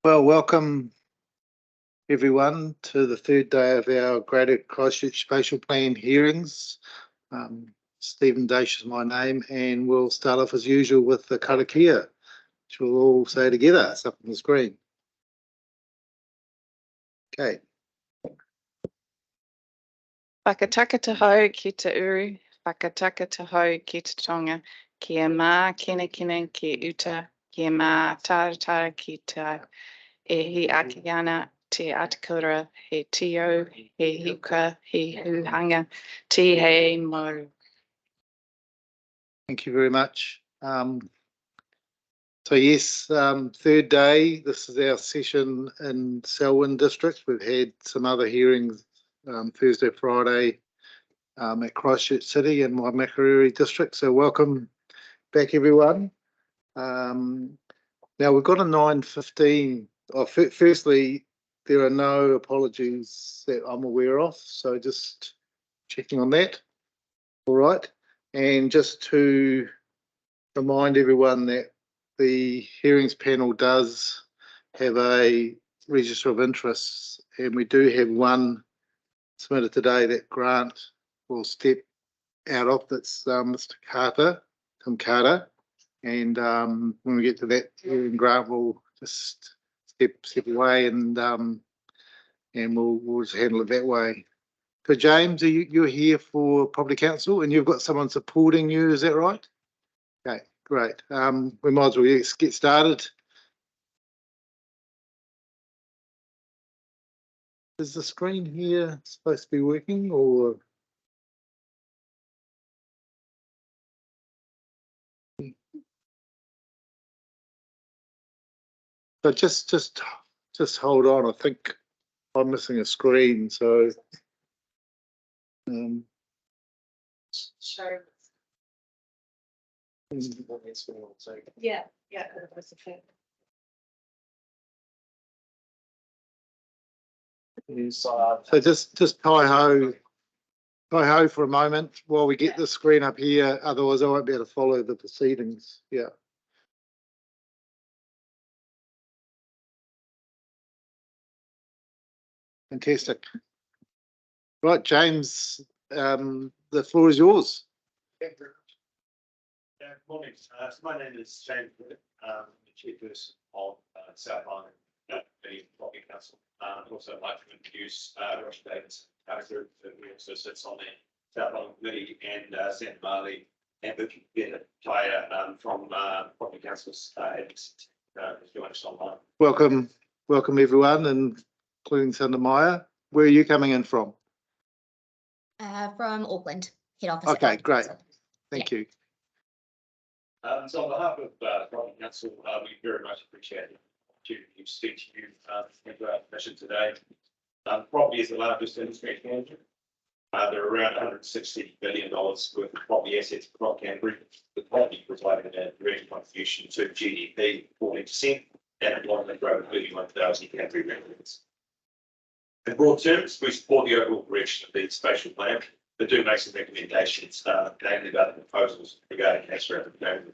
Well, welcome everyone to the third day of our Greater Christchurch Spatial Plan hearings. Stephen Dash is my name, and we'll start off as usual with the karakia, which we'll all say together. It's up on the screen. Okay. Whakataka te hau ki te uru, whakataka te hau ki te tonga, kia mā kina ki uta, kia mā taratara ki te he ake ana, te atakura, he tio, he huka, he huhanga, te he mo. Thank you very much. So yes, third day, this is our session in Selwyn District. We've had some other hearings Thursday, Friday at Christchurch City and Waimakariri District. So welcome back, everyone. Now we've got a 9:15. Firstly, there are no apologies that I'm aware of, so just checking on that. All right, and just to remind everyone that the hearings panel does have a register of interests, and we do have one submitted today that Grant will step out of. That's Mr. Carter, Tim Carter, and when we get to that hearing, Grant will just step away, and we'll just handle it that way. So James, you're here for Property Council, and you've got someone supporting you, is that right? Okay, great. We might as well get started. Is the screen here supposed to be working, or? So just hold on. I think I'm missing a screen, so. Sure. Yeah. So just hi ho for a moment while we get the screen up here. Otherwise, I won't be able to follow the proceedings. Yeah. Fantastic. Right, James, the floor is yours. Thank you very much. Morning. My name is James Wood, the chairperson of South Island Property Council. I'd also like to introduce Roger Davis, our group that we also sits on the South Island Committee, and Santa Marley and Vicky Tyre from Property Council's advocacy. Join us online. Welcome everyone, including Santa Maya. Where are you coming in from? From Auckland, head office. Okay, great. Thank you. So on behalf of the Property Council, we very much appreciate the opportunity to speak to you for our mission today. Property is the largest industry in Canada. There are around $160 billion worth of property assets across Canterbury, with property providing a direct contribution to GDP 40% and employment growth of 31,000 Canterbury residents. In broad terms, we support the overall direction of the spatial plan, but do make some recommendations, namely about the proposals regarding case referendum.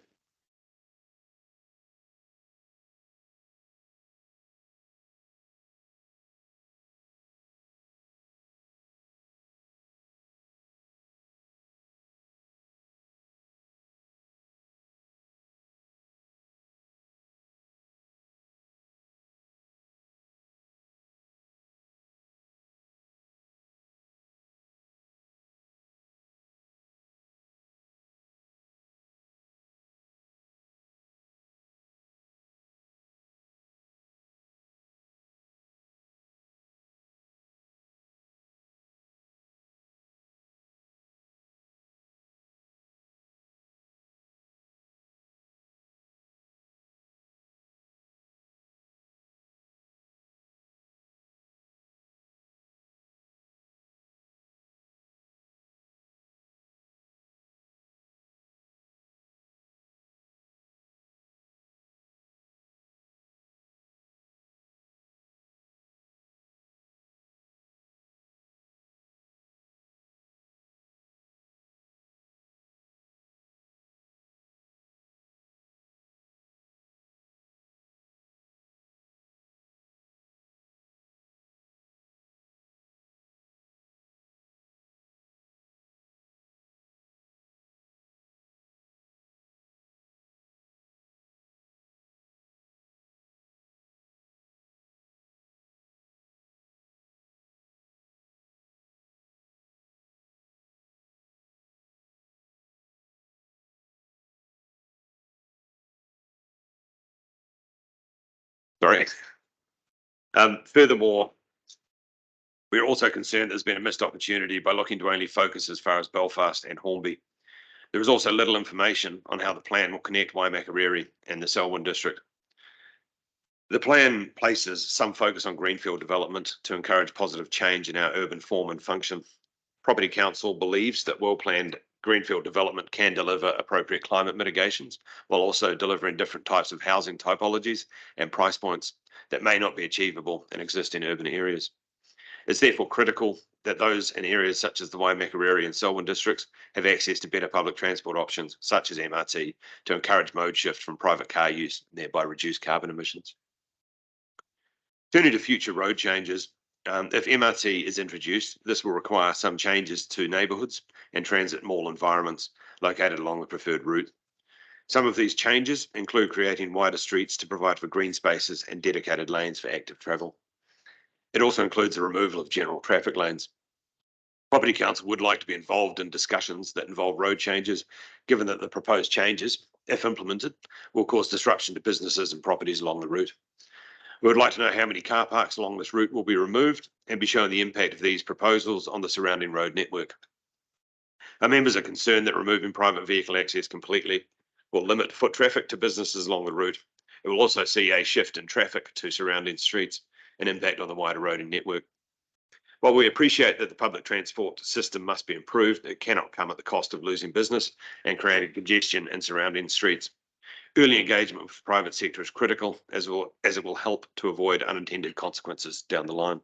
Sorry. Furthermore, we're also concerned there's been a missed opportunity by looking to only focus as far as Belfast and Hornby. There is also little information on how the plan will connect Waimakariri and the Selwyn District. The plan places some focus on greenfield development to encourage positive change in our urban form and function. Property Council believes that well-planned greenfield development can deliver appropriate climate mitigations while also delivering different types of housing typologies and price points that may not be achievable in existing urban areas. It's therefore critical that those in areas such as the Waimakariri and Selwyn districts have access to better public transport options such as MRT to encourage mode shift from private car use and thereby reduce carbon emissions. Turning to future road changes, if MRT is introduced, this will require some changes to neighbourhoods and transit mall environments located along the preferred route. Some of these changes include creating wider streets to provide for green spaces and dedicated lanes for active travel. It also includes the removal of general traffic lanes. Property Council would like to be involved in discussions that involve road changes, given that the proposed changes, if implemented, will cause disruption to businesses and properties along the route. We would like to know how many car parks along this route will be removed and be shown the impact of these proposals on the surrounding road network. Our members are concerned that removing private vehicle access completely will limit foot traffic to businesses along the route. It will also see a shift in traffic to surrounding streets and impact on the wider roading network. While we appreciate that the public transport system must be improved, it cannot come at the cost of losing business and creating congestion in surrounding streets. Early engagement with the private sector is critical as it will help to avoid unintended consequences down the line.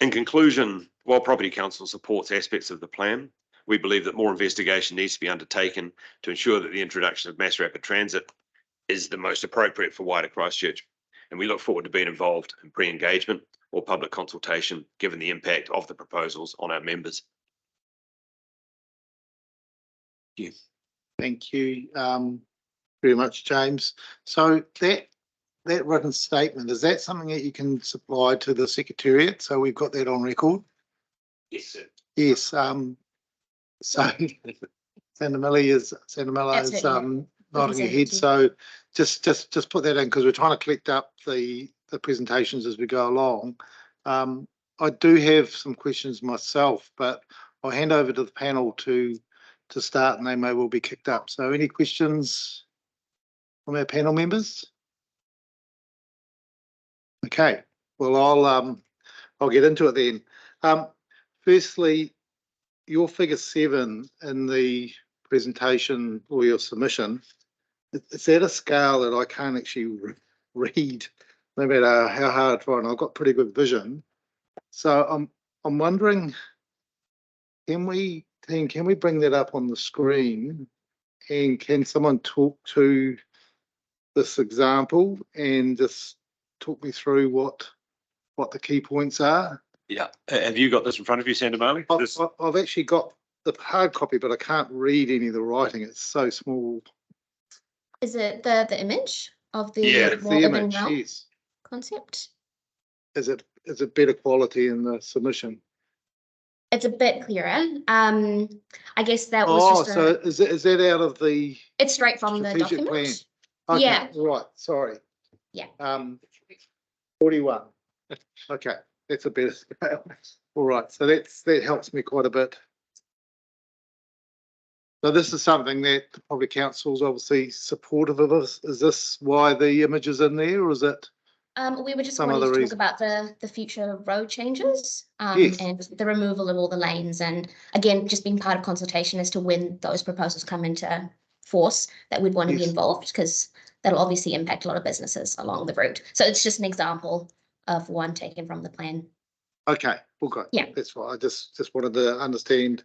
In conclusion, while Property Council supports aspects of the plan, we believe that more investigation needs to be undertaken to ensure that the introduction of mass rapid transit is the most appropriate for wider Christchurch, and we look forward to being involved in pre-engagement or public consultation given the impact of the proposals on our members. Thank you. Thank you very much, James. So that written statement, is that something that you can supply to the Secretariat? So we've got that on record? Yes, sir. Yes. So Sandamilla is nodding her head. So just put that in because we're trying to collect up the presentations as we go along. I do have some questions myself, but I'll hand over to the panel to start and they may well be kicked up. So any questions from our panel members? Okay, well I'll get into it then. Firstly, your figure 7 in the presentation or your submission, is that a scale that I can't actually read no matter how hard I try, and I've got pretty good vision. So I'm wondering, can we bring that up on the screen, and can someone talk to this example and just talk me through what the key points are? Yeah. Have you got this in front of you, Sandamali? I've actually got the hard copy, but I can't read any of the writing. It's so small. Is it the image of the Yeah, it's the image. Yes. concept? Is it better quality in the submission? It's a bit clearer. I guess that was just so is that out of the it's straight from the strategic document. plan? Okay, Yeah. right. Sorry. Yeah. 41. Okay, that's a better scale. All right, so that helps me quite a bit. So this is something that the Property Council is obviously supportive of. Is this why the image is in there, or is it? We were just some wanting other to reason? talk about the future road changes Yes. and the removal of all the lanes, and again, just being part of consultation as to when those proposals come into force, that we'd want to be Yes. involved because that'll obviously impact a lot of businesses along the route. So it's just an example of one taken from the plan. Okay, well, good. Yeah. That's right. I just wanted to understand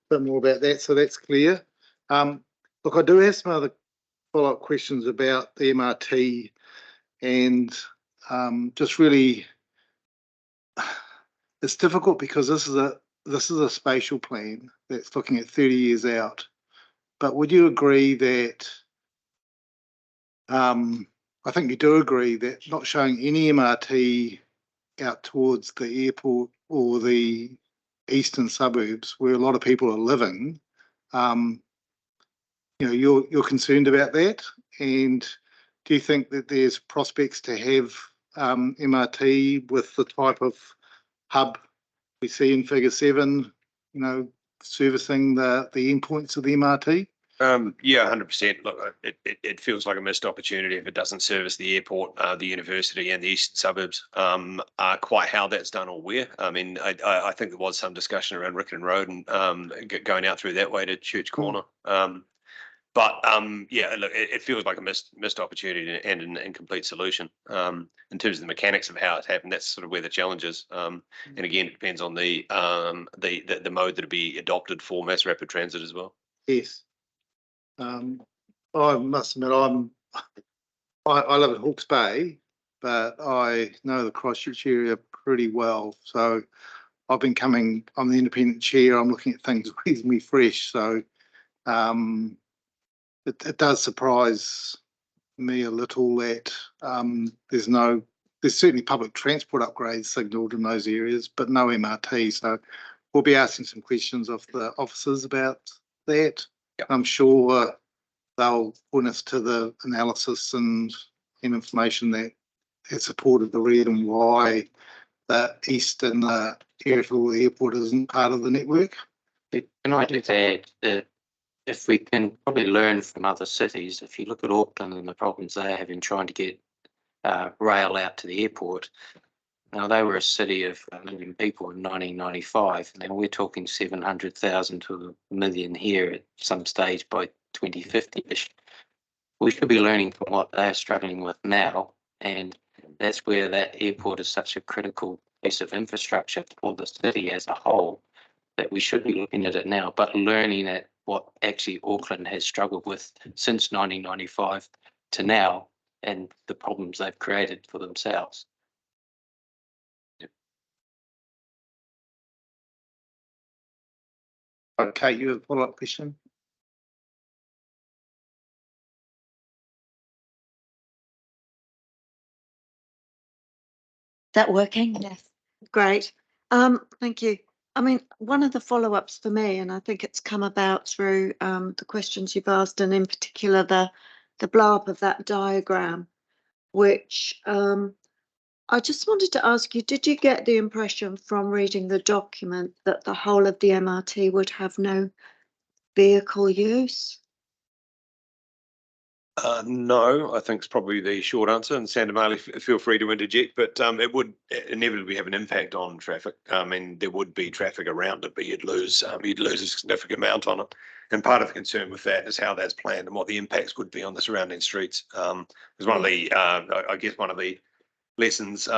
a bit more about that, so that's clear. Look, I do have some other follow-up questions about the MRT and just really, it's difficult because this is a spatial plan that's looking at 30 years out. But would you agree that I think you do agree that not showing any MRT out towards the airport or the eastern suburbs where a lot of people are living, you're concerned about that, and do you think that there's prospects to have MRT with the type of hub we see in Figure 7, you know, servicing the endpoints of the MRT? Yeah, 100%. Look, it feels like a missed opportunity if it doesn't service the airport, the university, and the eastern suburbs. Quite how that's done or where. I mean, I think there was some discussion around Rickerton Road and going out through that way to Church Corner. But yeah, look, it feels like a missed opportunity and an incomplete solution. In terms of the mechanics of how it happened, that's sort of where the challenge is. And again, it depends on the mode that'll be adopted for mass rapid transit as well. Yes. I must admit, I live in Hawke's Bay, but I know the Christchurch area pretty well. So I've been coming. I'm the independent chair. I'm looking at things reasonably fresh. So it does surprise me a little that there's certainly public transport upgrades signalled in those areas, but no MRT. So we'll be asking some questions of the officers about that. Yep. I'm sure they'll point us to the analysis and information that has supported the reason why the eastern airfield airport isn't part of the network. Can I just add that if we can probably learn from other cities, if you look at Auckland and the problems they have in trying to get rail out to the airport. Now, they were a city of 1 million people in 1995. Now we're talking 700,000 to 1 million here at some stage by 2050-ish. We should be learning from what they're struggling with now, and that's where that airport is such a critical piece of infrastructure for the city as a whole, that we should be looking at it now, but learning at what actually Auckland has struggled with since 1995 to now, and the problems they've created for themselves. Okay, you have a follow-up question? That working? Yes. Great. Thank you. I mean, one of the follow-ups for me, and I think it's come about through the questions you've asked, and in particular the blow-up of that diagram, which I just wanted to ask you, did you get the impression from reading the document that the whole of the MRT would have no vehicle use? No, I think it's probably the short answer. And Sandra Marley, feel free to interject, but it would inevitably have an impact on traffic. I mean, there would be traffic around it, but you'd lose a significant amount on it. And part of the concern with that is how that's planned and what the impacts would be on the surrounding streets. Because one of the, I guess, one of the lessons,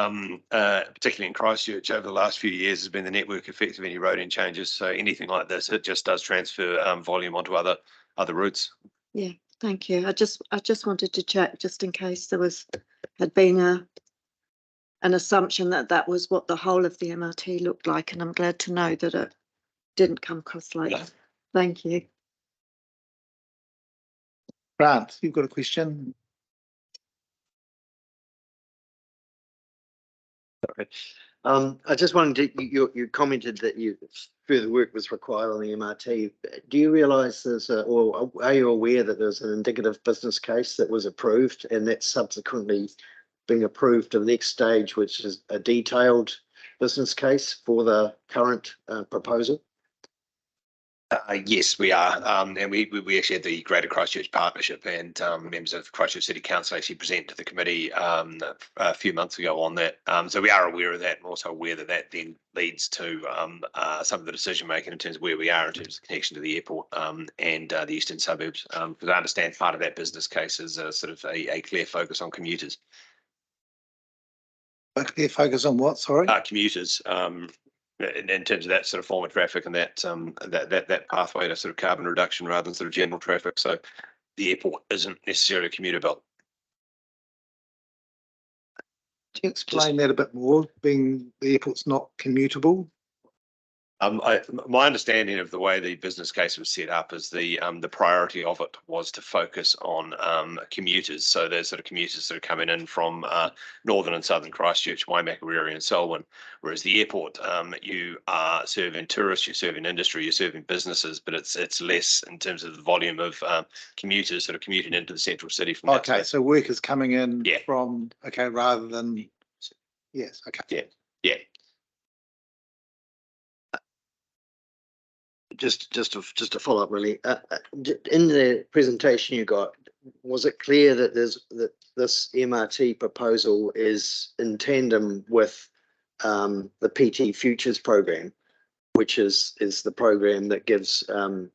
particularly in Christchurch over the last few years, has been the network effect of any road end changes. So anything like this, it just does transfer volume onto other routes. Yeah. Thank you. I just wanted to check just in case there had been an assumption that was what the whole of the MRT looked like, and I'm glad to know that it didn't come across like that. Thank you. Grant, you've got a question? Sorry. I just wanted to, you commented that further work was required on the MRT. Do you realise or are you aware that there's an indicative business case that was approved and that's subsequently being approved to the next stage, which is a detailed business case for the current proposal? Yes, we are. And we actually had the Greater Christchurch Partnership and members of Christchurch City Council actually present to the committee a few months ago on that. So we are aware of that, and also aware that then leads to some of the decision making in terms of where we are in terms of connection to the airport and the eastern suburbs. Because I understand part of that business case is sort of a clear focus on commuters. A clear focus on what? Sorry. Commuters. In terms of that sort of form of traffic and that pathway to sort of carbon reduction rather than sort of general traffic. So the airport isn't necessarily a commuter belt. Can you explain that a bit more, being the airport's not commutable? My understanding of the way the business case was set up is the priority of it was to focus on commuters. So there's sort of commuters that are coming in from northern and southern Christchurch, Waimakariri and Selwyn. Whereas the airport, you are serving tourists, you're serving industry, you're serving businesses, but it's less in terms of the volume of commuters that are commuting into the central city from that Okay, side. so workers coming in Yeah. from, okay, rather than, yes, okay. Yeah. Just to follow up really, in the presentation you got, was it clear that this MRT proposal is in tandem with the PT Futures program, which is the program that gives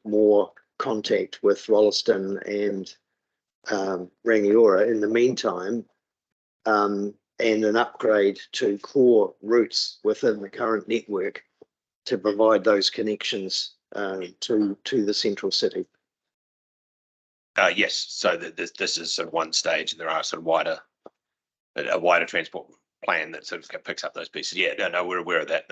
more contact with Rolleston and Rangiora in the meantime, and an upgrade to core routes within the current network to provide those connections to the central city? Yes, so this is sort of one stage, and there are sort of a wider transport plan that sort of picks up those pieces. Yeah, no, we're aware of that.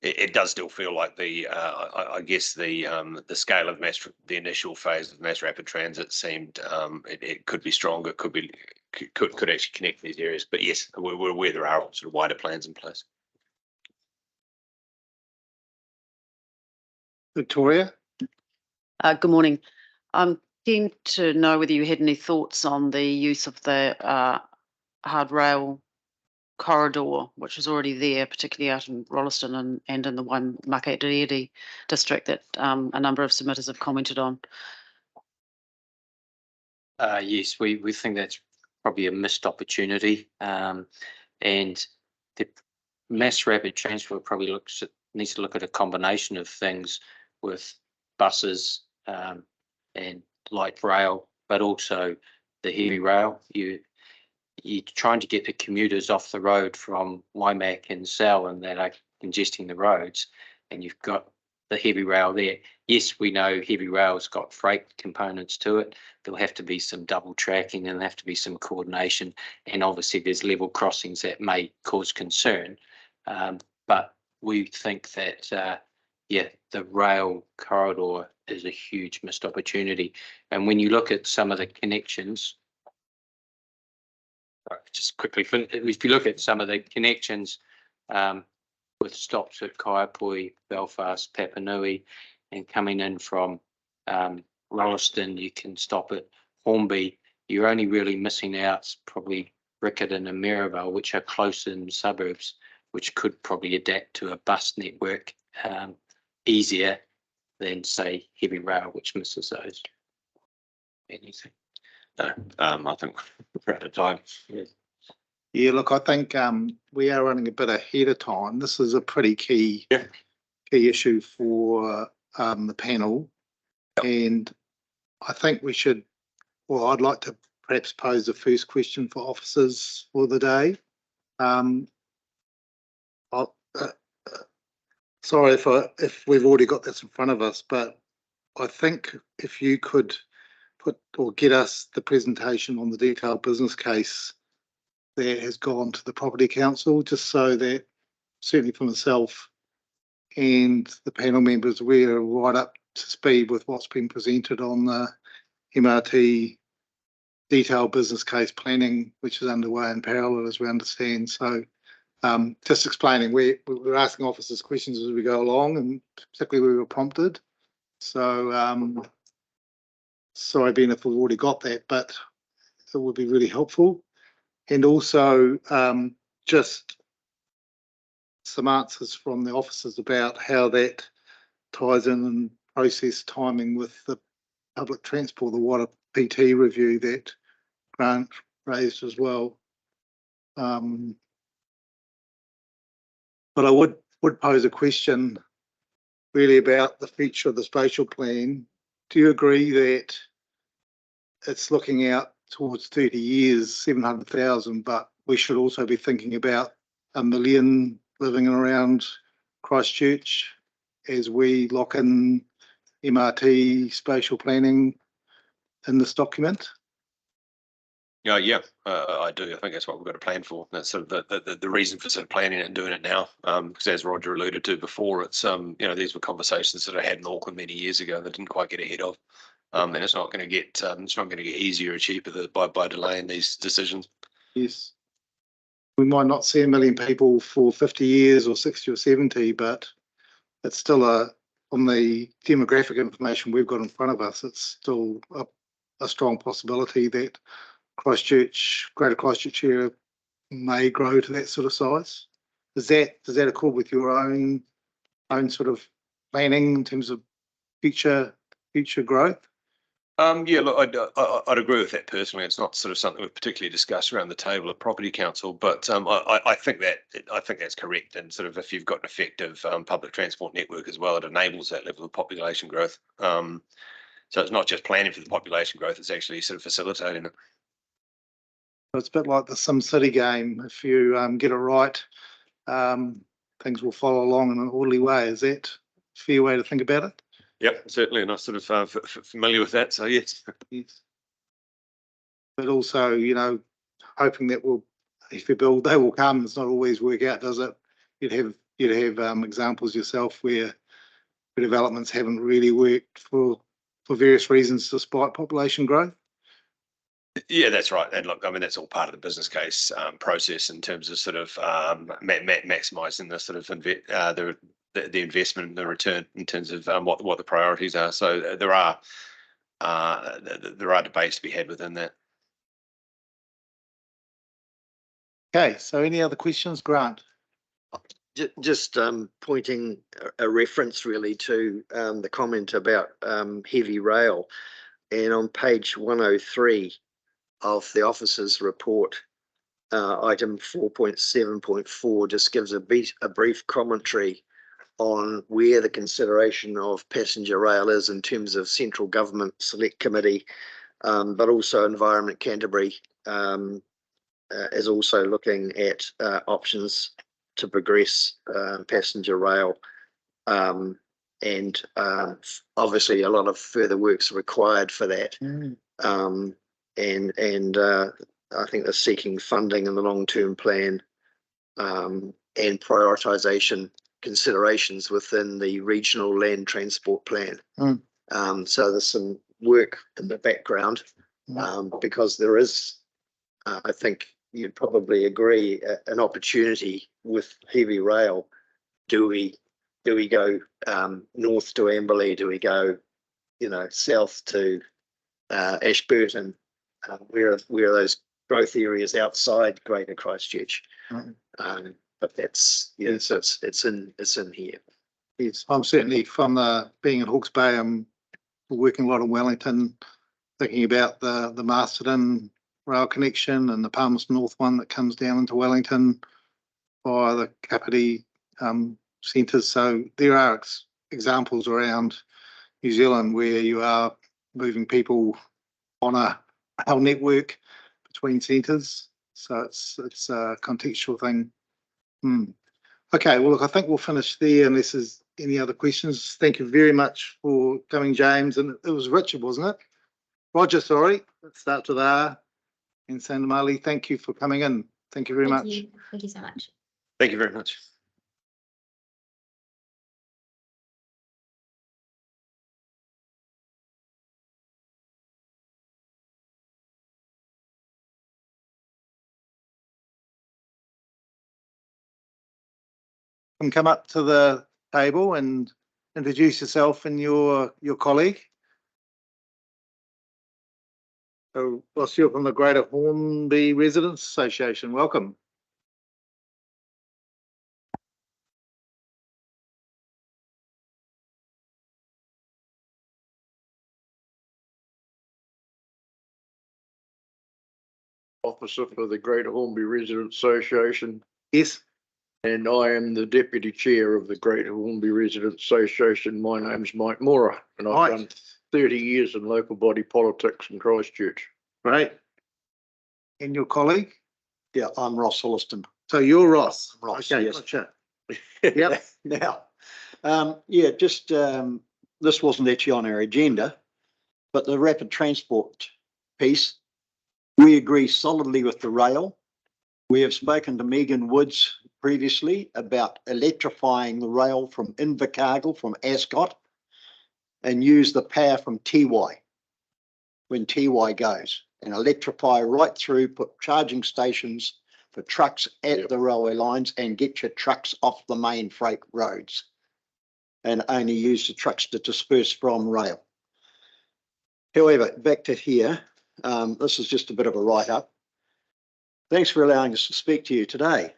It does still feel like I guess the scale of the initial phase of mass rapid transit seemed it could be stronger, could actually connect these areas. But yes, we're aware there are sort of wider plans in place. Victoria? Good morning. I'm keen to know whether you had any thoughts on the use of the hard rail corridor, which is already there, particularly out in Rolleston and in the Waimakariri district that a number of submitters have commented on. Yes, we think that's probably a missed opportunity, and the mass rapid transport probably needs to look at a combination of things with buses and light rail, but also the heavy rail. You're trying to get the commuters off the road from Waimak and Selwyn that are congesting the roads, and you've got the heavy rail there. Yes, we know heavy rail's got freight components to it. There'll have to be some double tracking and there'll have to be some coordination, and obviously there's level crossings that may cause concern. But we think that the rail corridor is a huge missed opportunity. And when you look at some of the connections, just quickly, if you look at some of the connections with stops at Kaiapoi, Belfast, Papanui, and coming in from Rolleston, you can stop at Hornby. You're only really missing out probably Riccarton and Maryvale, which are close in suburbs, which could probably adapt to a bus network easier than, say, heavy rail, which misses those. Anything? No, I think we're out of time. Yeah, look, I think we are running a bit ahead of time. This is a pretty key issue for the panel. And I think we should, well, I'd like to perhaps pose the first question for officers for the day. Sorry if we've already got this in front of us, but I think if you could put or get us the presentation on the detailed business case that has gone to the Property Council, just so that certainly for myself and the panel members, we're right up to speed with what's been presented on the MRT detailed business case planning, which is underway in parallel, as we understand. So just explaining, we're asking officers questions as we go along, and particularly we were prompted. So sorry, Ben, if we've already got that, but it would be really helpful. And also just some answers from the officers about how that ties in and process timing with the public transport, the water PT review that Grant raised as well. But I would pose a question really about the future of the spatial plan. Do you agree that it's looking out towards 30 years, 700,000, but we should also be thinking about 1 million living around Christchurch as we lock in MRT spatial planning in this document? Yeah, I do. I think that's what we've got to plan for. That's sort of the reason for sort of planning it and doing it now. Because as Roger alluded to before, it's these were conversations that I had in Auckland many years ago that didn't quite get ahead of. And it's not going to get easier or cheaper by delaying these decisions. Yes. We might not see 1 million people for 50 years or 60 or 70, but it's still on the demographic information we've got in front of us, it's still a strong possibility that Greater Christchurch area may grow to that sort of size. Does that accord with your own sort of planning in terms of future growth? Yeah, look, I'd agree with that personally. It's not sort of something we've particularly discussed around the table at Property Council, but I think that's correct. And sort of if you've got an effective public transport network as well, it enables that level of population growth. So it's not just planning for the population growth; it's actually sort of facilitating it. It's a bit like the SimCity game. If you get it right, things will follow along in an orderly way. Is that a fair way to think about it? Yep, certainly, and I'm sort of familiar with that. So yes. Yes. But also, hoping that if you build, they will come. It's not always work out, does it? You'd have examples yourself where the developments haven't really worked for various reasons, despite population growth. Yeah, that's right. And look, I mean, that's all part of the business case process in terms of sort of maximising the sort of the investment and the return in terms of what the priorities are. So there are debates to be had within that. Okay, so any other questions, Grant? Just pointing a reference really to the comment about heavy rail, and on page 103 of the officer's report, item 4.7.4 just gives a brief commentary on where the consideration of passenger rail is in terms of central government select committee, but also Environment Canterbury is also looking at options to progress passenger rail, and obviously a lot of further works required for that. And I think they're seeking funding in the long-term plan and prioritisation considerations within the regional land transport plan. So there's some work in the background because there is, I think you'd probably agree, an opportunity with heavy rail. Do we go north to Amberley? Do we go, south to Ashburton? Where are those growth areas outside Greater Christchurch? But that's so it's in here. Yes, I'm certainly from being in Hawke's Bay. I'm working a lot in Wellington, thinking about the Masterton rail connection and the Palmerston North one that comes down into Wellington via the Kapiti centres. So there are examples around New Zealand where you are moving people on a rail network between centres. So it's a contextual thing. Okay, well, look, I think we'll finish there unless there's any other questions. Thank you very much for coming, James. And it was Richard, wasn't it? Roger, sorry. It starts with R. And Sandamali, thank you for coming in. Thank you very much. Thank you so much. Thank you very much. And come up to the table and introduce yourself and your colleague. So, Ross, you're from the Greater Hornby Residents Association. Welcome. Officer for the Greater Hornby Residents Association, Yes. and I am the Deputy Chair of the Greater Hornby Residents Association. My name's Mike Mora, and I've done 30 years in local body politics in Christchurch. Great. And your colleague? Yeah, I'm Ross Holliston. So you're Ross. Ross, Okay, yes. gotcha. Yep. Now, this wasn't actually on our agenda, but the rapid transport piece, We agree solidly with the rail. We have spoken to Megan Woods previously about electrifying the rail from Invercargill, from Ascot, and use the power from Tiwai when Tiwai goes, and electrify right through, put charging stations for trucks at the railway lines and get your trucks off the main freight roads and only use the trucks to disperse from rail. However, back to here, this is just a bit of a write-up. Thanks for allowing us to speak to you today.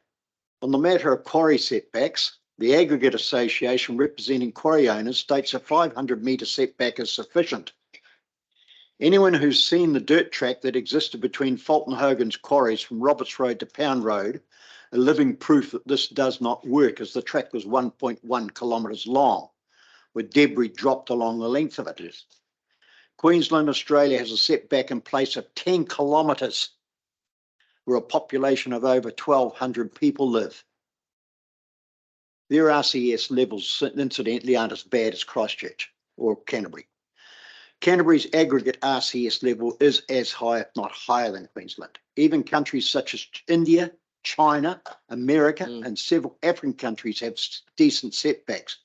On the matter of quarry setbacks, the Aggregate Association representing quarry owners states a 500-metre setback is sufficient. Anyone who's seen the dirt track that existed between Fulton Hogan's quarries from Roberts Road to Pound Road, a living proof that this does not work, as the track was 1.1 kilometres long, with debris dropped along the length of it. Queensland, Australia has a setback in place of 10 kilometres, where a population of over 1,200 people live. Their RCS levels, incidentally, aren't as bad as Christchurch or Canterbury. Canterbury's aggregate RCS level is as high, if not higher, than Queensland. Even countries such as India, China, America, and several African countries have decent setbacks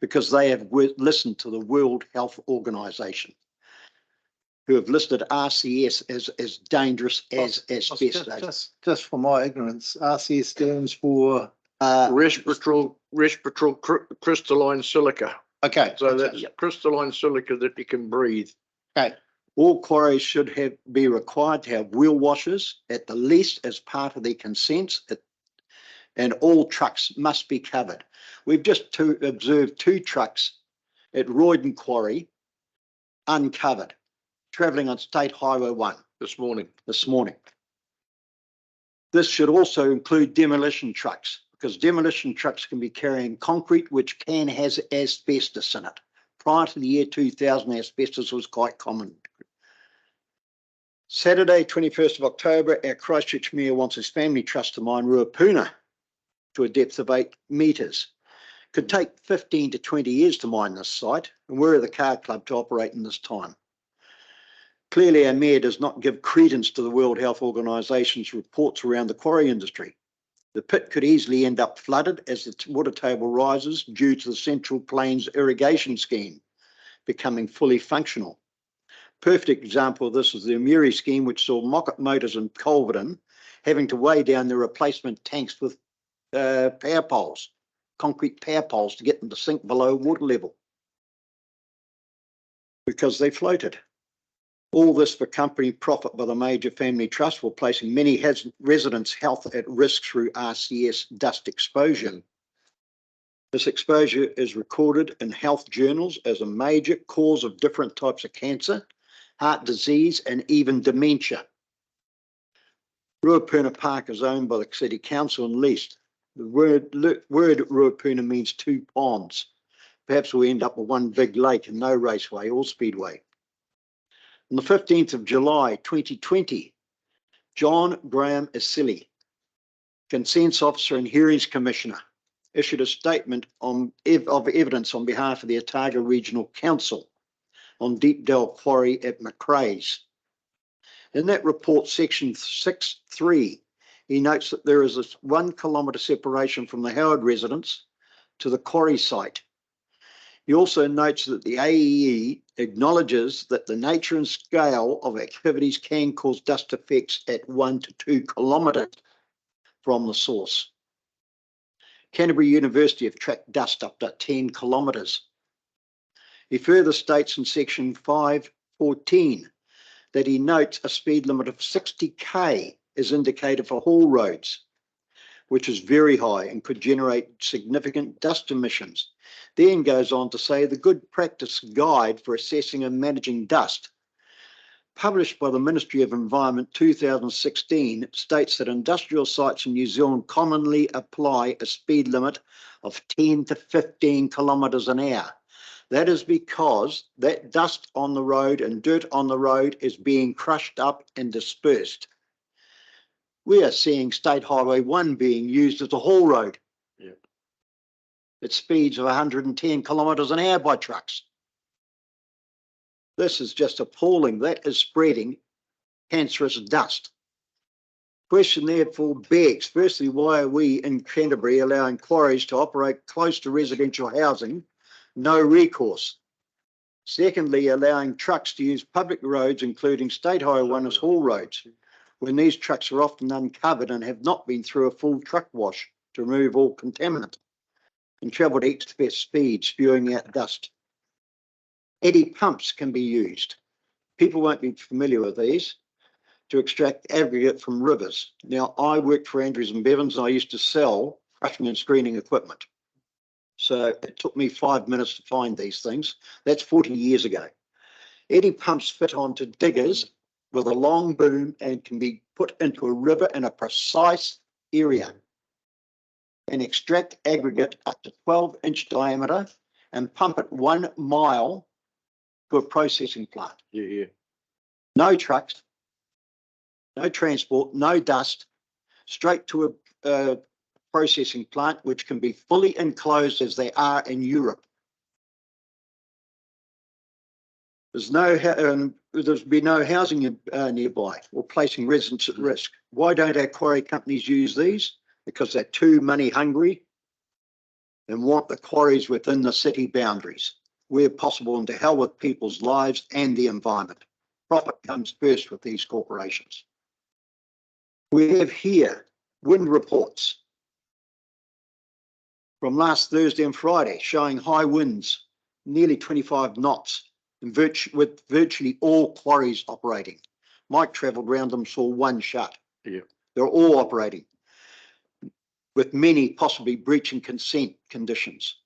because they have listened to the World Health Organization, who have listed RCS as dangerous as asbestos. Just for my ignorance, RCS stands for. Respiratory crystalline silica. Okay. So that's crystalline silica that you can breathe. Okay. All quarries should be required to have wheel washers at the least as part of their consents, and all trucks must be covered. We've just observed 2 trucks at Royden Quarry uncovered, travelling on State Highway 1 This morning. This should also include demolition trucks, because demolition trucks can be carrying concrete which has asbestos in it. Prior to the year 2000, asbestos was quite common. Saturday, 21st of October, our Christchurch Mayor wants his family trust to mine Ruapuna to a depth of 8 metres. Could take 15 to 20 years to mine this site, and we're the car club to operate in this time. Clearly, our Mayor does not give credence to the World Health Organisation's reports around the quarry industry. The pit could easily end up flooded as the water table rises due to the Central Plains irrigation scheme becoming fully functional. Perfect example of this is the Amiri scheme, which saw Mocket Motors and Colverton having to weigh down their replacement tanks with power poles, concrete power poles, to get them to sink below water level because they floated. All this for company profit by the major family trust, while placing many residents' health at risk through RCS dust exposure. This exposure is recorded in health journals as a major cause of different types of cancer, heart disease, and even dementia. Ruapuna Park is owned by the City Council and leased. The word Ruapuna means 2 ponds. Perhaps we'll end up with one big lake and no raceway or speedway. On the 15th of July 2020, John Graham Asili, Consents Officer and Hearings Commissioner, issued a statement of evidence on behalf of the Otago Regional Council on Deepdale Quarry at Macrae's. In that report, section 6.3, he notes that there is a 1 kilometre separation from the Howard residence to the quarry site. He also notes that the AEE acknowledges that the nature and scale of activities can cause dust effects at 1 to 2 kilometres from the source. Canterbury University have tracked dust up to 10 kilometres. He further states in section 5.14 that he notes a speed limit of 60k is indicated for haul roads, which is very high and could generate significant dust emissions. Then goes on to say the good practice guide for assessing and managing dust, published by the Ministry of Environment 2016, states that industrial sites in New Zealand commonly apply a speed limit of 10 to 15 kilometres an hour. That is because that dust on the road and dirt on the road is being crushed up and dispersed. We are seeing State Highway 1 being used as a haul road. At speeds of 110 kilometres an hour by trucks. This is just appalling. That is spreading cancerous dust. Question therefore begs, firstly, why are we in Canterbury allowing quarries to operate close to residential housing? No recourse. Secondly, allowing trucks to use public roads, including State Highway 1 as haul roads, when these trucks are often uncovered and have not been through a full truck wash to remove all contaminant and travel at express speed, spewing out dust. Eddy pumps can be used. People won't be familiar with these, to extract aggregate from rivers. Now, I worked for Andrews and Bevans and I used to sell crushing and screening equipment. So it took me 5 minutes to find these things. That's 40 years ago. Eddy pumps fit onto diggers with a long boom and can be put into a river in a precise area and extract aggregate up to 12-inch diameter and pump it 1 mile to a processing plant. Yeah. No trucks, no transport, no dust, straight to a processing plant, which can be fully enclosed as they are in Europe. There's be no housing nearby or placing residents at risk. Why don't our quarry companies use these? Because they're too money hungry and want the quarries within the city boundaries, where possible, and to hell with people's lives and the environment. Profit comes first with these corporations. We have here wind reports from last Thursday and Friday showing high winds, nearly 25 knots, and with virtually all quarries operating. Mike travelled around them, saw one shut. Yeah. They're all operating, with many possibly breaching consent conditions.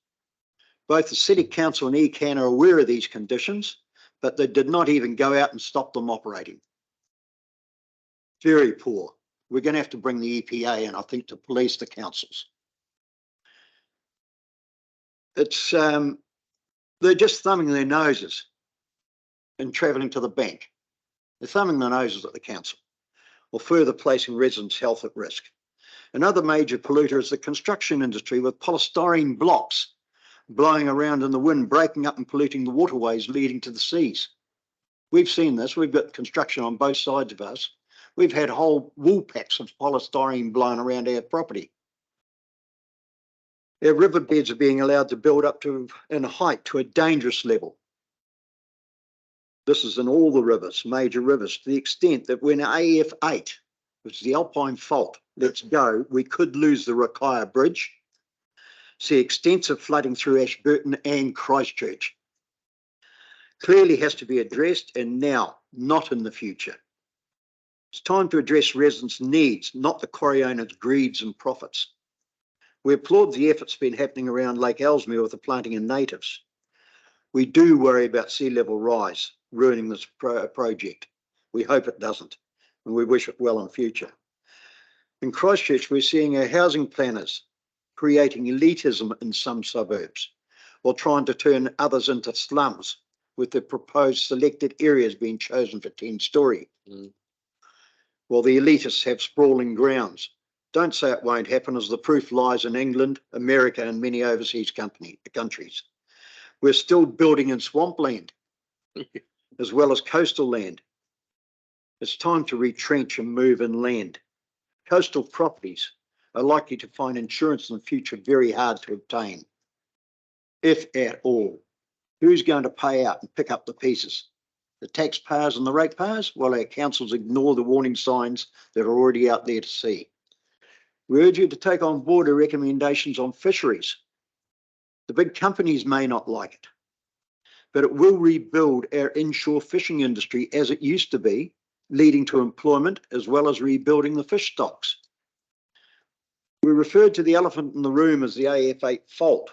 Both the City Council and ECAN are aware of these conditions, but they did not even go out and stop them operating. Very poor. We're going to have to bring the EPA in, I think, to police the councils. It's they're just thumbing their noses and travelling to the bank. They're thumbing their noses at the council, or further placing residents' health at risk. Another major polluter is the construction industry, with polystyrene blocks blowing around in the wind, breaking up and polluting the waterways leading to the seas. We've seen this. We've got construction on both sides of us. We've had whole wool packs of polystyrene blown around our property. Our riverbeds are being allowed to build up to in height to a dangerous level. This is in all the rivers, major rivers, to the extent that when AF8, which is the Alpine Fault, lets go, we could lose the Rakaia Bridge. See extensive flooding through Ashburton and Christchurch. Clearly has to be addressed, and now, not in the future. It's time to address residents' needs, not the quarry owners' greeds and profits. We applaud the efforts been happening around Lake Ellesmere with the planting of natives. We do worry about sea level rise ruining this project. We hope it doesn't, and we wish it well in future. In Christchurch, we're seeing our housing planners creating elitism in some suburbs, while trying to turn others into slums, with the proposed selected areas being chosen for 10-storey. While the elitists have sprawling grounds. Don't say it won't happen, as the proof lies in England, America, and many overseas countries. We're still building in swampland, as well as coastal land. It's time to retrench and move inland. Coastal properties are likely to find insurance in the future very hard to obtain, if at all. Who's going to pay out and pick up the pieces? The taxpayers and the ratepayers, while our councils ignore the warning signs that are already out there to see. We urge you to take on board our recommendations on fisheries. The big companies may not like it, but it will rebuild our inshore fishing industry as it used to be, leading to employment as well as rebuilding the fish stocks. We referred to the elephant in the room as the AF8 fault.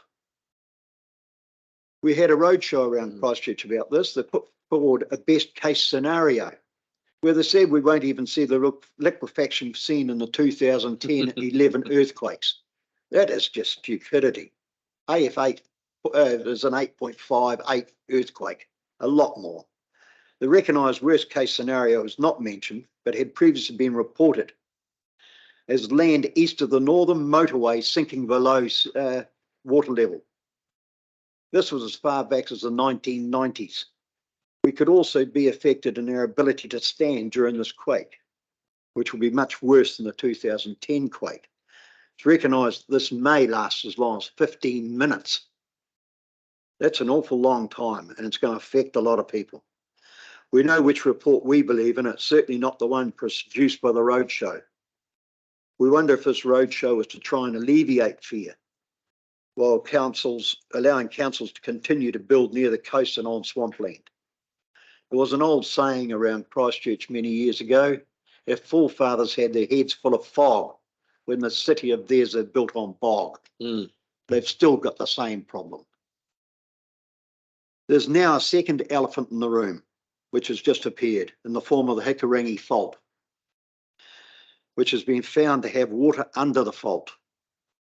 We had a roadshow around Christchurch about this that put forward a best case scenario, where they said we won't even see the liquefaction seen in the 2010-11 earthquakes. That is just stupidity. AF8 is an 8.58 earthquake, a lot more. The recognised worst case scenario is not mentioned, but had previously been reported as land east of the northern motorway sinking below water level. This was as far back as the 1990s. We could also be affected in our ability to stand during this quake, which will be much worse than the 2010 quake. It's recognised this may last as long as 15 minutes. That's an awful long time, and it's going to affect a lot of people. We know which report we believe in. It's certainly not the one produced by the Roadshow. We wonder if this Roadshow was to try and alleviate fear, while allowing councils to continue to build near the coast and on swampland. There was an old saying around Christchurch many years ago: our forefathers had their heads full of fog when the city of theirs are built on bog. They've still got the same problem. There's now a second elephant in the room, which has just appeared in the form of the Hikurangi Fault, which has been found to have water under the fault.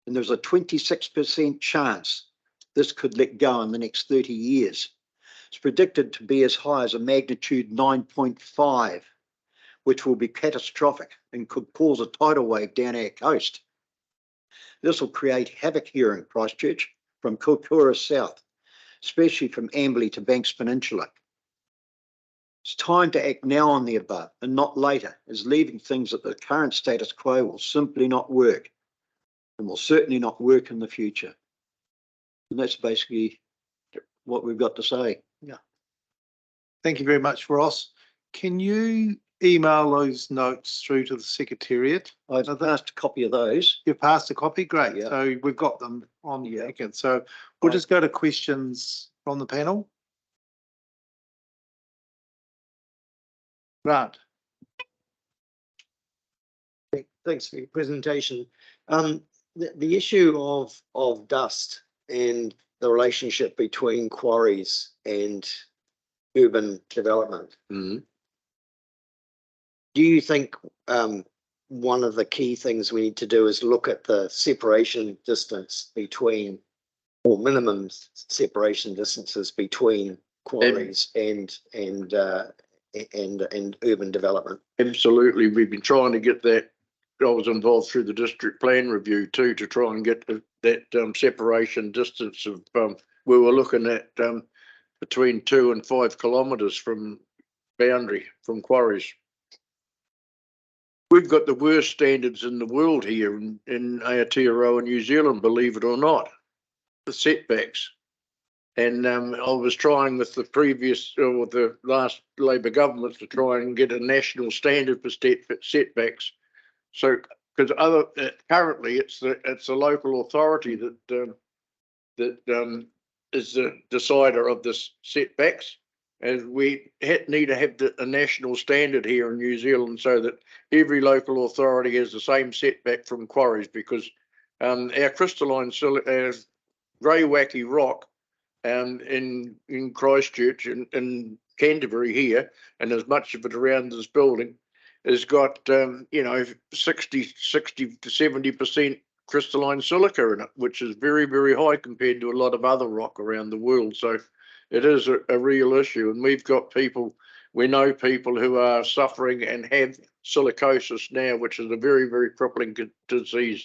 And there's a 26% chance this could let go in the next 30 years. It's predicted to be as high as a magnitude 9.5, which will be catastrophic and could cause a tidal wave down our coast. This will create havoc here in Christchurch from Kokura south, especially from Amberley to Banks Peninsula. It's time to act now on the above and not later, as leaving things at the current status quo will simply not work, and will certainly not work in the future. And that's basically what we've got to say. Yeah. Thank you very much, Ross. Can you email those notes through to the Secretariat? I've passed a copy of those. You've passed a copy? Great. Yeah. So we've got them on the record. So we'll just go to questions from the panel. Grant. Thanks for your presentation. The issue of dust and the relationship between quarries and urban development. Do you think one of the key things we need to do is look at the separation distance between, or minimum separation distances between quarries and urban development? Absolutely. We've been trying to get that. I was involved through the district plan review too, to try and get that separation distance of, we were looking at between 2 and 5 kilometres from boundary, from quarries. We've got the worst standards in the world here in Aotearoa, New Zealand, believe it or not, the setbacks. And I was trying with the previous, or the last Labor government, to try and get a national standard for setbacks. So, because currently it's the local authority that is the decider of the setbacks, and we need to have a national standard here in New Zealand so that every local authority has the same setback from quarries, because our crystalline grey wacky rock in Christchurch and Canterbury here, and there's much of it around this building, has got 60 to 70% crystalline silica in it, which is very, very high compared to a lot of other rock around the world. So it is a real issue, and we know people who are suffering and have silicosis now, which is a very, very crippling disease.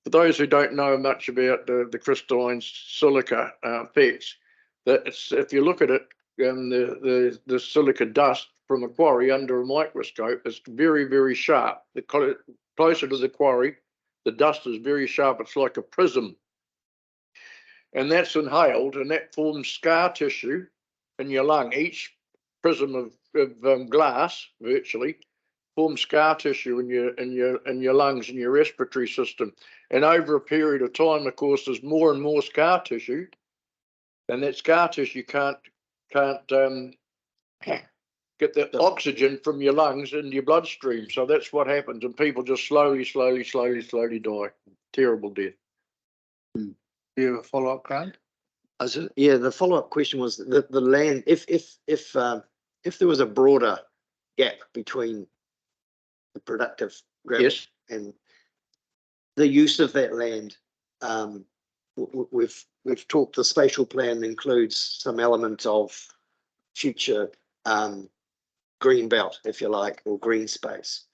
For those who don't know much about the crystalline silica effects, if you look at it, the silica dust from a quarry under a microscope is very, very sharp. The closer to the quarry, the dust is very sharp. It's like a prism. And that's inhaled, and that forms scar tissue in your lung. Each prism of glass, virtually, forms scar tissue in your lungs and your respiratory system. And over a period of time, of course, there's more and more scar tissue, and that scar tissue can't get the oxygen from your lungs into your bloodstream. So that's what happens, and people just slowly die. Terrible death. Do you have a follow-up, Grant? Yeah, the follow-up question was the land. If there was a broader gap between the productive gravel and the use of that land, we've talked. The spatial plan includes some element of future green belt, if you like, or green space.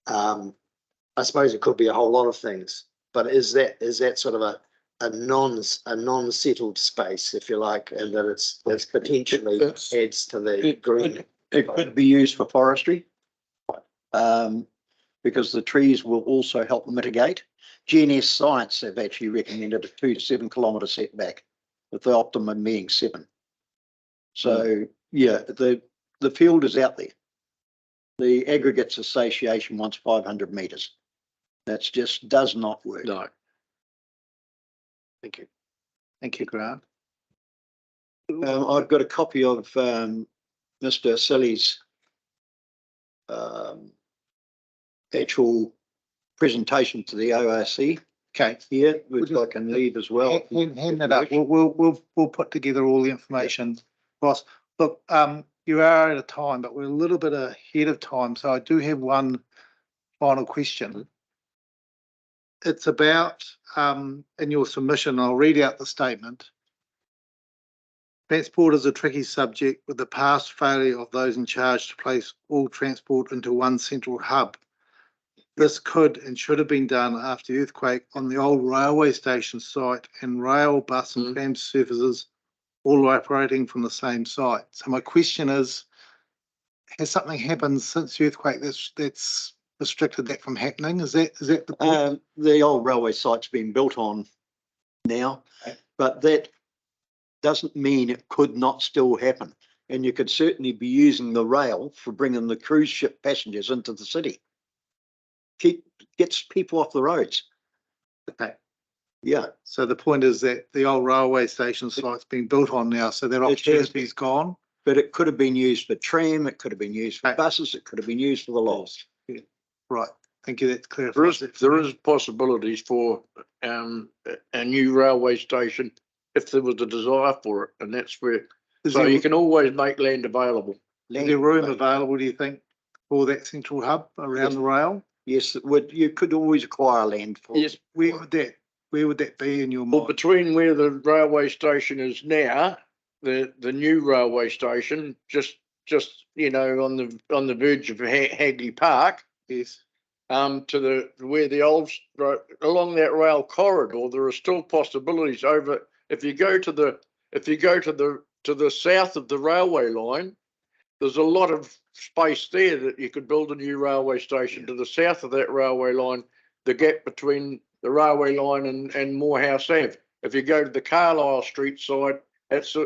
I suppose it could be a whole lot of things, but is that sort of a non-settled space, if you like, and that it's potentially adds to the green. It could be used for forestry. Because the trees will also help mitigate. GNS Science have actually recommended a 2 to 7 kilometre setback, with the optimum being 7. So yeah, the field is out there. The Aggregates Association wants 500 metres. That's just does not work. No. Thank you. Thank you, Grant. I've got a copy of Mr. Silly's actual presentation to the ORC. Okay. Here, which I can leave as well. Hand that up. We'll put together all the information. Ross, look, you are out of time, but we're a little bit ahead of time. So I do have one final question. It's about, in your submission, I'll read out the statement. Transport is a tricky subject with the past failure of those in charge to place all transport into one central hub. This could and should have been done after the earthquake on the old railway station site, and rail, bus and tram services all operating from the same site. So my question is, has something happened since the earthquake that's restricted that from happening? Is that the point? The old railway site's been built on now, but that doesn't mean it could not still happen. And you could certainly be using the rail for bringing the cruise ship passengers into the city. Gets people off the roads. Okay. Yeah. So the point is that the old railway station site's been built on now, so that opportunity's gone. But it could have been used for tram, it could have been used for buses, it could have been used for the lots. Yeah. Right. Thank you. That There clarifies it. there is possibilities for a new railway station if there was a desire for it, and that's where. So you can always make land available. Is there room available, do you think, for that central hub around the rail? Yes, it would. You could always acquire land for. Yes. Where would that be in your Well, mind? between where the railway station is now, the new railway station, just you know, on the verge of Hagley Park. Yes. To where the old along that rail corridor, there are still possibilities over. If you go to the south of the railway line, there's a lot of space there that you could build a new railway station. To the south of that railway line, the gap between the railway line and Morehouse Ave. If you go to the Carlisle Street side, it's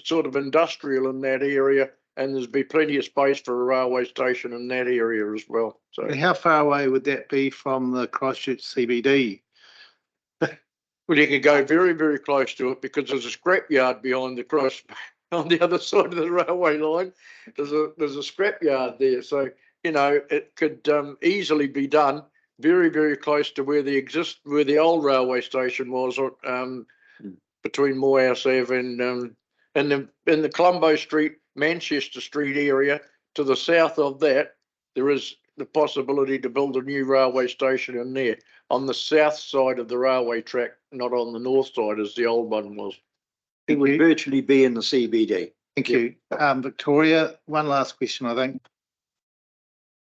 sort of industrial in that area, and there's be plenty of space for a railway station in that area as well. So, And how far away would that be from the Christchurch CBD? well, you can go very, very close to it because there's a scrapyard behind the cross on the other side of the railway line. There's a scrapyard there, so you know it could easily be done very, very close to where the old railway station was, between Morehouse Ave and in the Colombo Street, Manchester Street area. To the south of that, there is the possibility to build a new railway station in there on the south side of the railway track, not on the north side as the old one was. It would virtually be in the CBD. Thank you. Victoria, one last question, I think.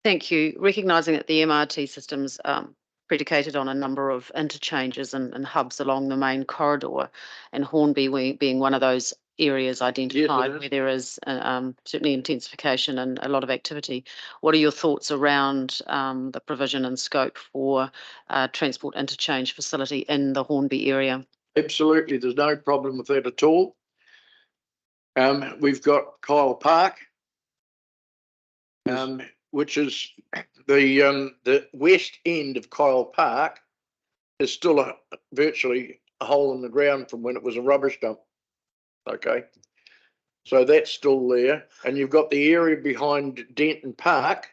Thank you. Recognising that the MRT system's predicated on a number of interchanges and hubs along the main corridor, and Hornby being one of those areas identified where there is certainly intensification and a lot of activity. What are your thoughts around the provision and scope for transport interchange facility in the Hornby area? Absolutely, there's no problem with that at all. We've got Kyle Park, which is the west end of Kyle Park is still virtually a hole in the ground from when it was a rubbish dump. Okay, so that's still there, and you've got the area behind Denton Park,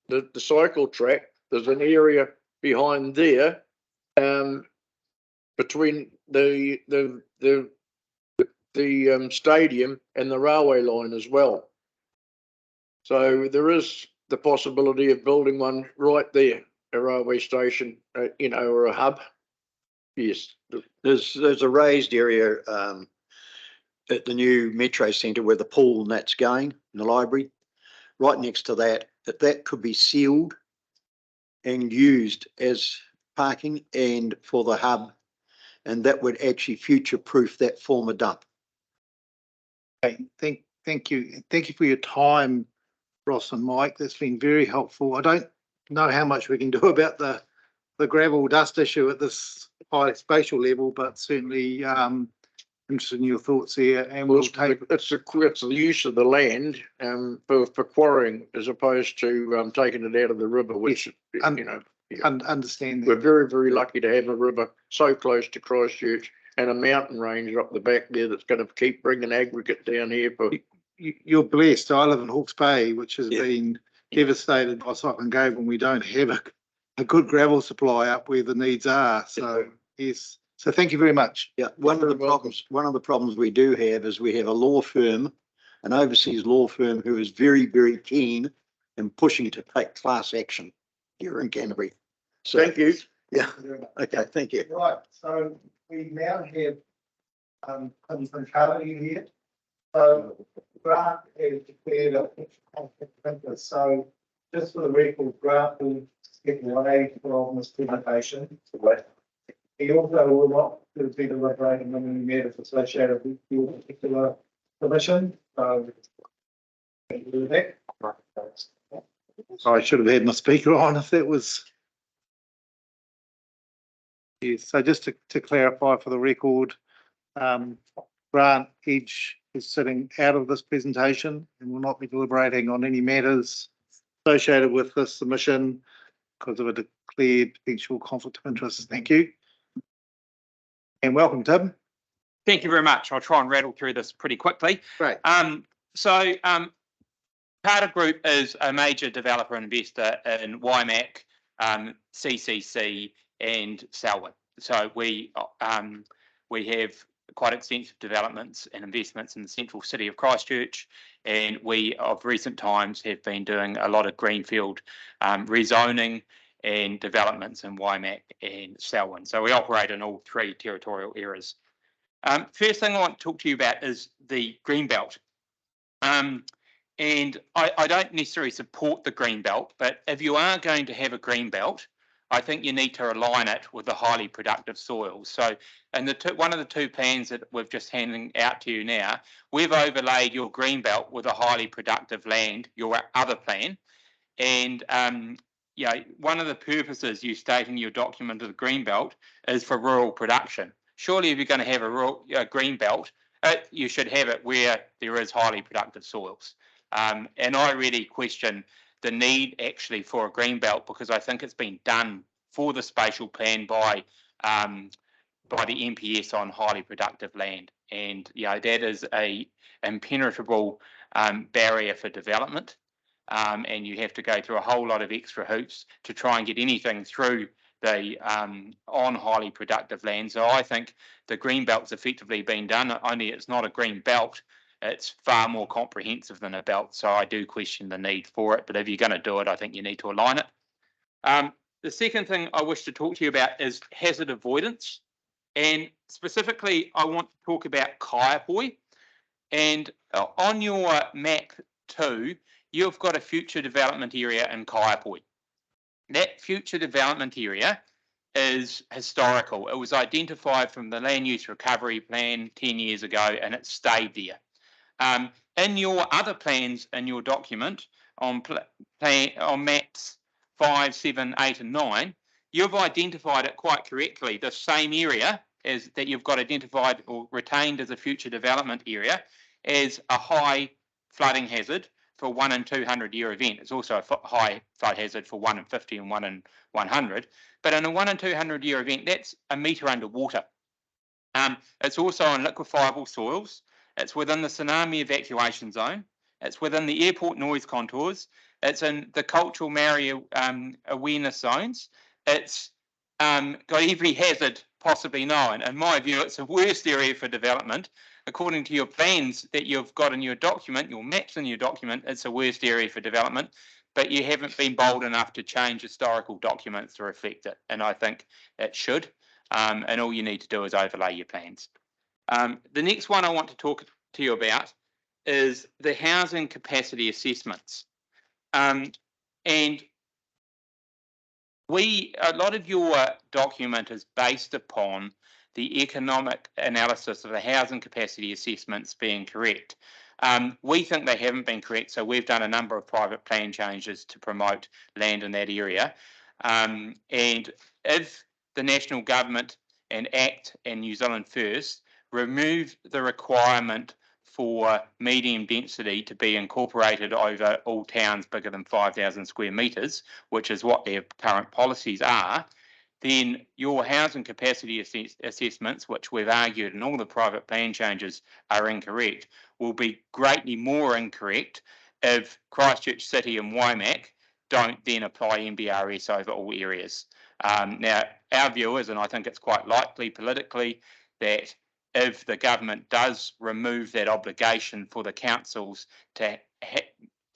the cycle track. There's an area behind there, between the stadium and the railway line as well. So there is the possibility of building one right there, a railway station, you know, or a hub. Yes, There's a raised area at the new Metro Centre where the pool and that's going, in the library. Right next to that could be sealed and used as parking and for the hub and that would actually future-proof that former dump. Okay, thank you. Thank you for your time, Ross and Mike. That's been very helpful. I don't know how much we can do about the gravel dust issue at this high spatial level, but certainly interested in your thoughts here, and we'll take. It's the use of the land for quarrying as opposed to taking it out of the river, which Understand that. we're very, very lucky to have a river so close to Christchurch and a mountain range up the back there that's going to keep bringing aggregate down here. For You're blessed. I live in Hawke's Bay, which has been devastated by Cyclone Gabriel, and we don't have a good gravel supply up where the needs are. So yes. So thank you very much. Yeah, one of the problems we do have is we have a law firm, an overseas law firm, who is very, very keen in pushing to take class action here in Canterbury. So, thank you. Yeah. Okay. Thank you. Right. So we now have some Carly here. So Grant has declared a conflict of interest. So just for the record, Grant will get away from this presentation. He also will not be deliberating on any matters associated with your particular commission. So I should have had my speaker on if that was. Yes, so just to clarify for the record, Grant Edge is sitting out of this presentation and will not be deliberating on any matters associated with this submission because of a declared potential conflict of interest. Thank you. And welcome, Tim. Thank you very much. I'll try and rattle through this pretty quickly. Great. Carter Group is a major developer and investor in Waimakariri, CCC and Selwyn. So we have quite extensive developments and investments in the central city of Christchurch, and we of recent times have been doing a lot of greenfield rezoning and developments in Waimakariri and Selwyn. So we operate in all three territorial areas. First thing I want to talk to you about is the Greenbelt. And I don't necessarily support the Greenbelt, but if you are going to have a Greenbelt, I think you need to align it with the highly productive soils. So in one of the two plans that we've just handing out to you now, we've overlaid your Greenbelt with a highly productive land, your other plan. And one of the purposes you state in your document of the Greenbelt is for rural production. Surely if you're going to have a Greenbelt, you should have it where there is highly productive soils. And I really question the need actually for a Greenbelt because I think it's been done for the spatial plan by the MPS on highly productive land. And that is a impenetrable barrier for development. And you have to go through a whole lot of extra hoops to try and get anything through the on highly productive land. So I think the Greenbelt's effectively been done, only it's not a green belt. It's far more comprehensive than a belt. So I do question the need for it. But if you're going to do it, I think you need to align it. The second thing I wish to talk to you about is hazard avoidance. And specifically, I want to talk about Kaiapoi. And on your map 2, you've got a future development area in Kaiapoi. That future development area is historical. It was identified from the Land Use Recovery Plan 10 years ago, and it stayed there. In your other plans in your document on maps 5, 7, 8 and 9, you've identified it quite correctly, the same area as that you've got identified or retained as a future development area as a high flooding hazard for 1 in 200 year event. It's also a high flood hazard for 1 in 50 and 1 in 100. But in a 1 in 200 year event, that's a metre underwater. It's also on liquefiable soils. It's within the tsunami evacuation zone. It's within the airport noise contours. It's in the cultural barrier awareness zones. It's got every hazard possibly known. In my view, it's the worst area for development. According to your plans that you've got in your document, your maps in your document, it's the worst area for development, but you haven't been bold enough to change historical documents to reflect it. And I think it should. And all you need to do is overlay your plans. The next one I want to talk to you about is the housing capacity assessments. And a lot of your document is based upon the economic analysis of the housing capacity assessments being correct. We think they haven't been correct, so we've done a number of private plan changes to promote land in that area. And if the national government and ACT and New Zealand First remove the requirement for medium density to be incorporated over all towns bigger than 5,000 square metres, which is what their current policies are, then your housing capacity assessments, which we've argued in all the private plan changes are incorrect, will be greatly more incorrect if Christchurch City and Waimak don't then apply MBRS over all areas. Now, our view is, and I think it's quite likely politically, that if the government does remove that obligation for the councils to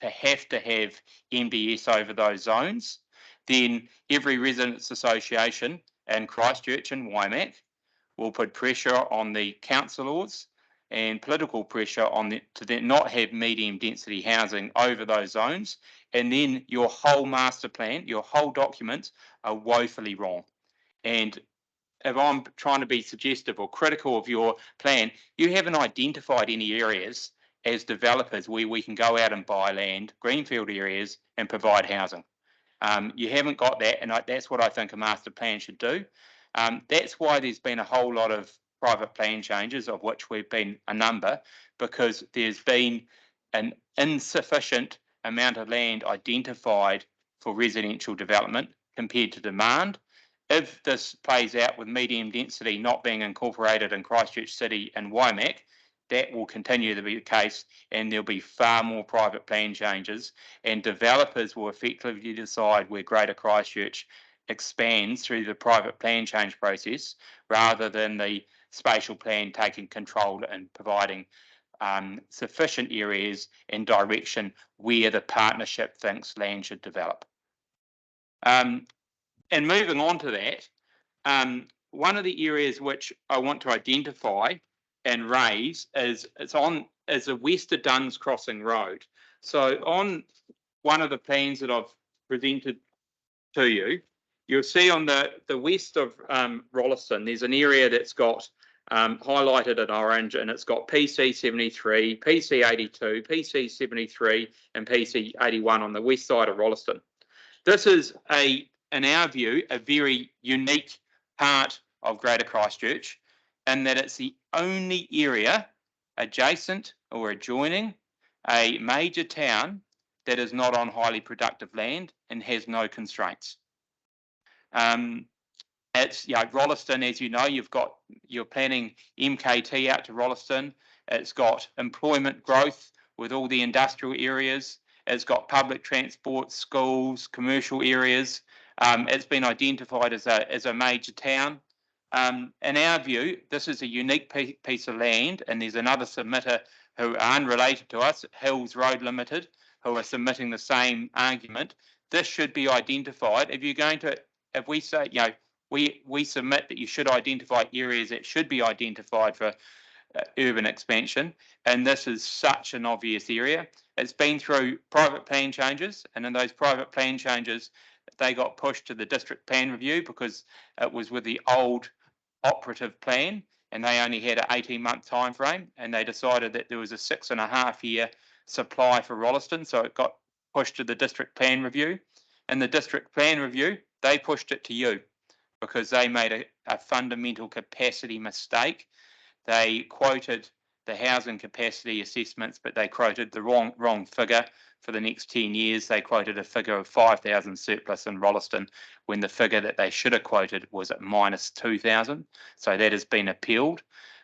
have MBS over those zones, then every residents association in Christchurch and Waimak will put pressure on the councillors and political pressure on to not have medium density housing over those zones, and then your whole master plan, your whole documents are woefully wrong. And if I'm trying to be suggestive or critical of your plan, you haven't identified any areas as developers where we can go out and buy land, greenfield areas, and provide housing. You haven't got that, and that's what I think a master plan should do. That's why there's been a whole lot of private plan changes, of which we've been a number, because there's been an insufficient amount of land identified for residential development compared to demand. If this plays out with medium density not being incorporated in Christchurch City and Waimak, that will continue to be the case, and there'll be far more private plan changes, and developers will effectively decide where Greater Christchurch expands through the private plan change process, rather than the spatial plan taking control and providing sufficient areas and direction where the partnership thinks land should develop. And moving on to that, one of the areas which I want to identify and raise is a West of Duns Crossing Road. So on one of the plans that I've presented to you, you'll see on the west of Rolleston, there's an area that's got highlighted in orange, and it's got PC 73, PC 82, PC 73, and PC 81 on the west side of Rolleston. This is in our view, a very unique part of Greater Christchurch, in that it's the only area adjacent or adjoining a major town that is not on highly productive land and has no constraints. It's, Rolleston, as you know, you're planning MKT out to Rolleston. It's got employment growth with all the industrial areas. It's got public transport, schools, commercial areas. It's been identified as a major town. In our view, this is a unique piece of land, and there's another submitter who are unrelated to us, Hills Road Limited, who are submitting the same argument. This should be identified. If we say, we submit that you should identify areas that should be identified for urban expansion, and this is such an obvious area. It's been through private plan changes, and in those private plan changes, they got pushed to the district plan review because it was with the old operative plan, and they only had an 18-month time frame, and they decided that there was a 6.5 year supply for Rolleston, so it got pushed to the district plan review. And the district plan review, they pushed it to you because they made a fundamental capacity mistake. They quoted the housing capacity assessments, but they quoted the wrong figure. For the next 10 years, they quoted a figure of 5,000 surplus in Rolleston, when the figure that they should have quoted was at minus 2,000. So that has been appealed.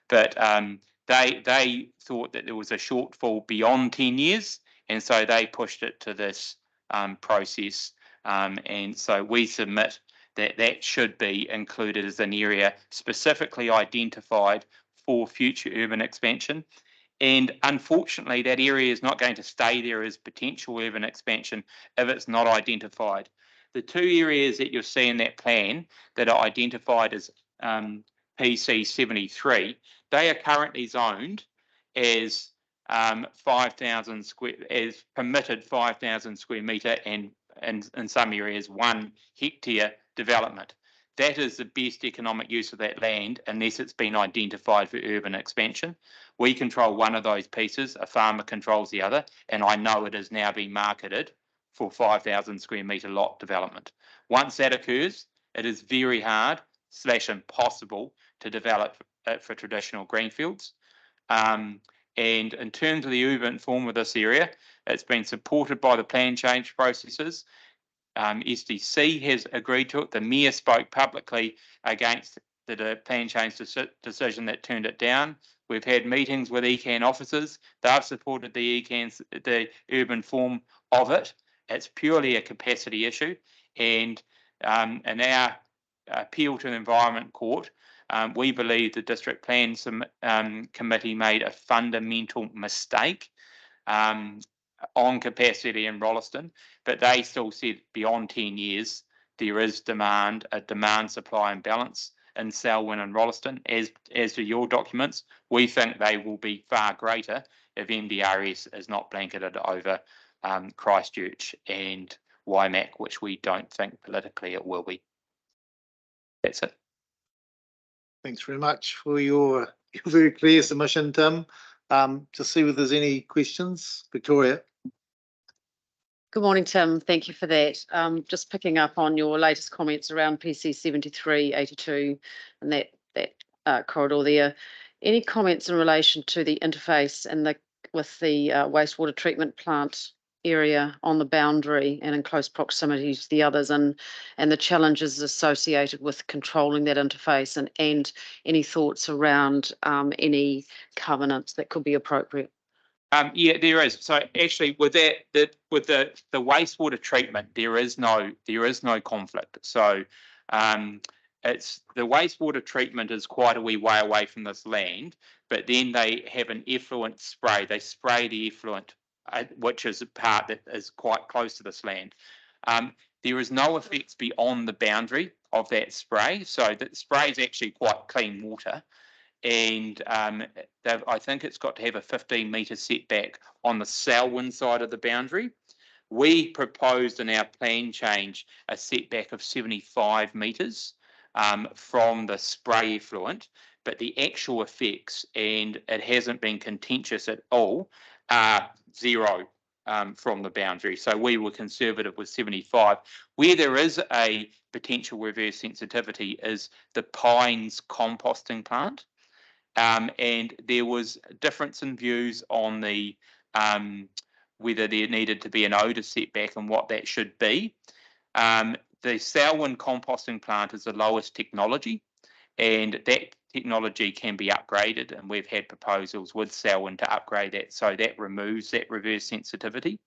But they thought that there was a shortfall beyond 10 years, and so they pushed it to this process. And so we submit that should be included as an area specifically identified for future urban expansion. And unfortunately, that area is not going to stay there as potential urban expansion if it's not identified. The two areas that you'll see in that plan that are identified as PC 73, they are currently zoned as 5,000 square, as permitted 5,000 square metre, and in some areas 1 hectare development. that is the best economic use of that land unless it's been identified for urban expansion. We control one of those pieces, a farmer controls the other, and I know it is now being marketed for 5,000 square metre lot development. Once that occurs, it is very hard / impossible to develop it for traditional greenfields. And in terms of the urban form of this area, it's been supported by the plan change processes. SDC has agreed to it. The Mayor spoke publicly against the plan change decision that turned it down. We've had meetings with ECAN officers. They've supported the urban form of it. It's purely a capacity issue. And in our appeal to the Environment Court, we believe the District Plan Committee made a fundamental mistake on capacity in Rolleston, but they still said beyond 10 years there is a demand supply imbalance in Selwyn and Rolleston. As to your documents, we think they will be far greater if MDRS is not blanketed over Christchurch and Waimak, which we don't think politically it will be. That's it. Thanks very much for your very clear submission, Tim. To see if there's any questions. Victoria. Good morning, Tim. Thank you for that. Just picking up on your latest comments around PC 7382 and that corridor there. Any comments in relation to the interface and with the wastewater treatment plant area on the boundary and in close proximity to the others, and the challenges associated with controlling that interface, and any thoughts around any covenants that could be appropriate? Yeah, there is. So actually, with the wastewater treatment, there is no conflict. So it's the wastewater treatment is quite a wee way away from this land, but then they have an effluent spray. They spray the effluent, which is a part that is quite close to this land. There is no effects beyond the boundary of that spray. So the spray is actually quite clean water. And I think it's got to have a 15-metre setback on the Selwyn side of the boundary. We proposed in our plan change a setback of 75 metres from the spray effluent, but the actual effects, and it hasn't been contentious at all, are 0 from the boundary. So we were conservative with 75. Where there is a potential reverse sensitivity is the Pines composting plant. And there was a difference in views on the whether there needed to be an odour setback and what that should be. The Selwyn composting plant is the lowest technology, and that technology can be upgraded, and we've had proposals with Selwyn to upgrade that, so that removes that reverse sensitivity.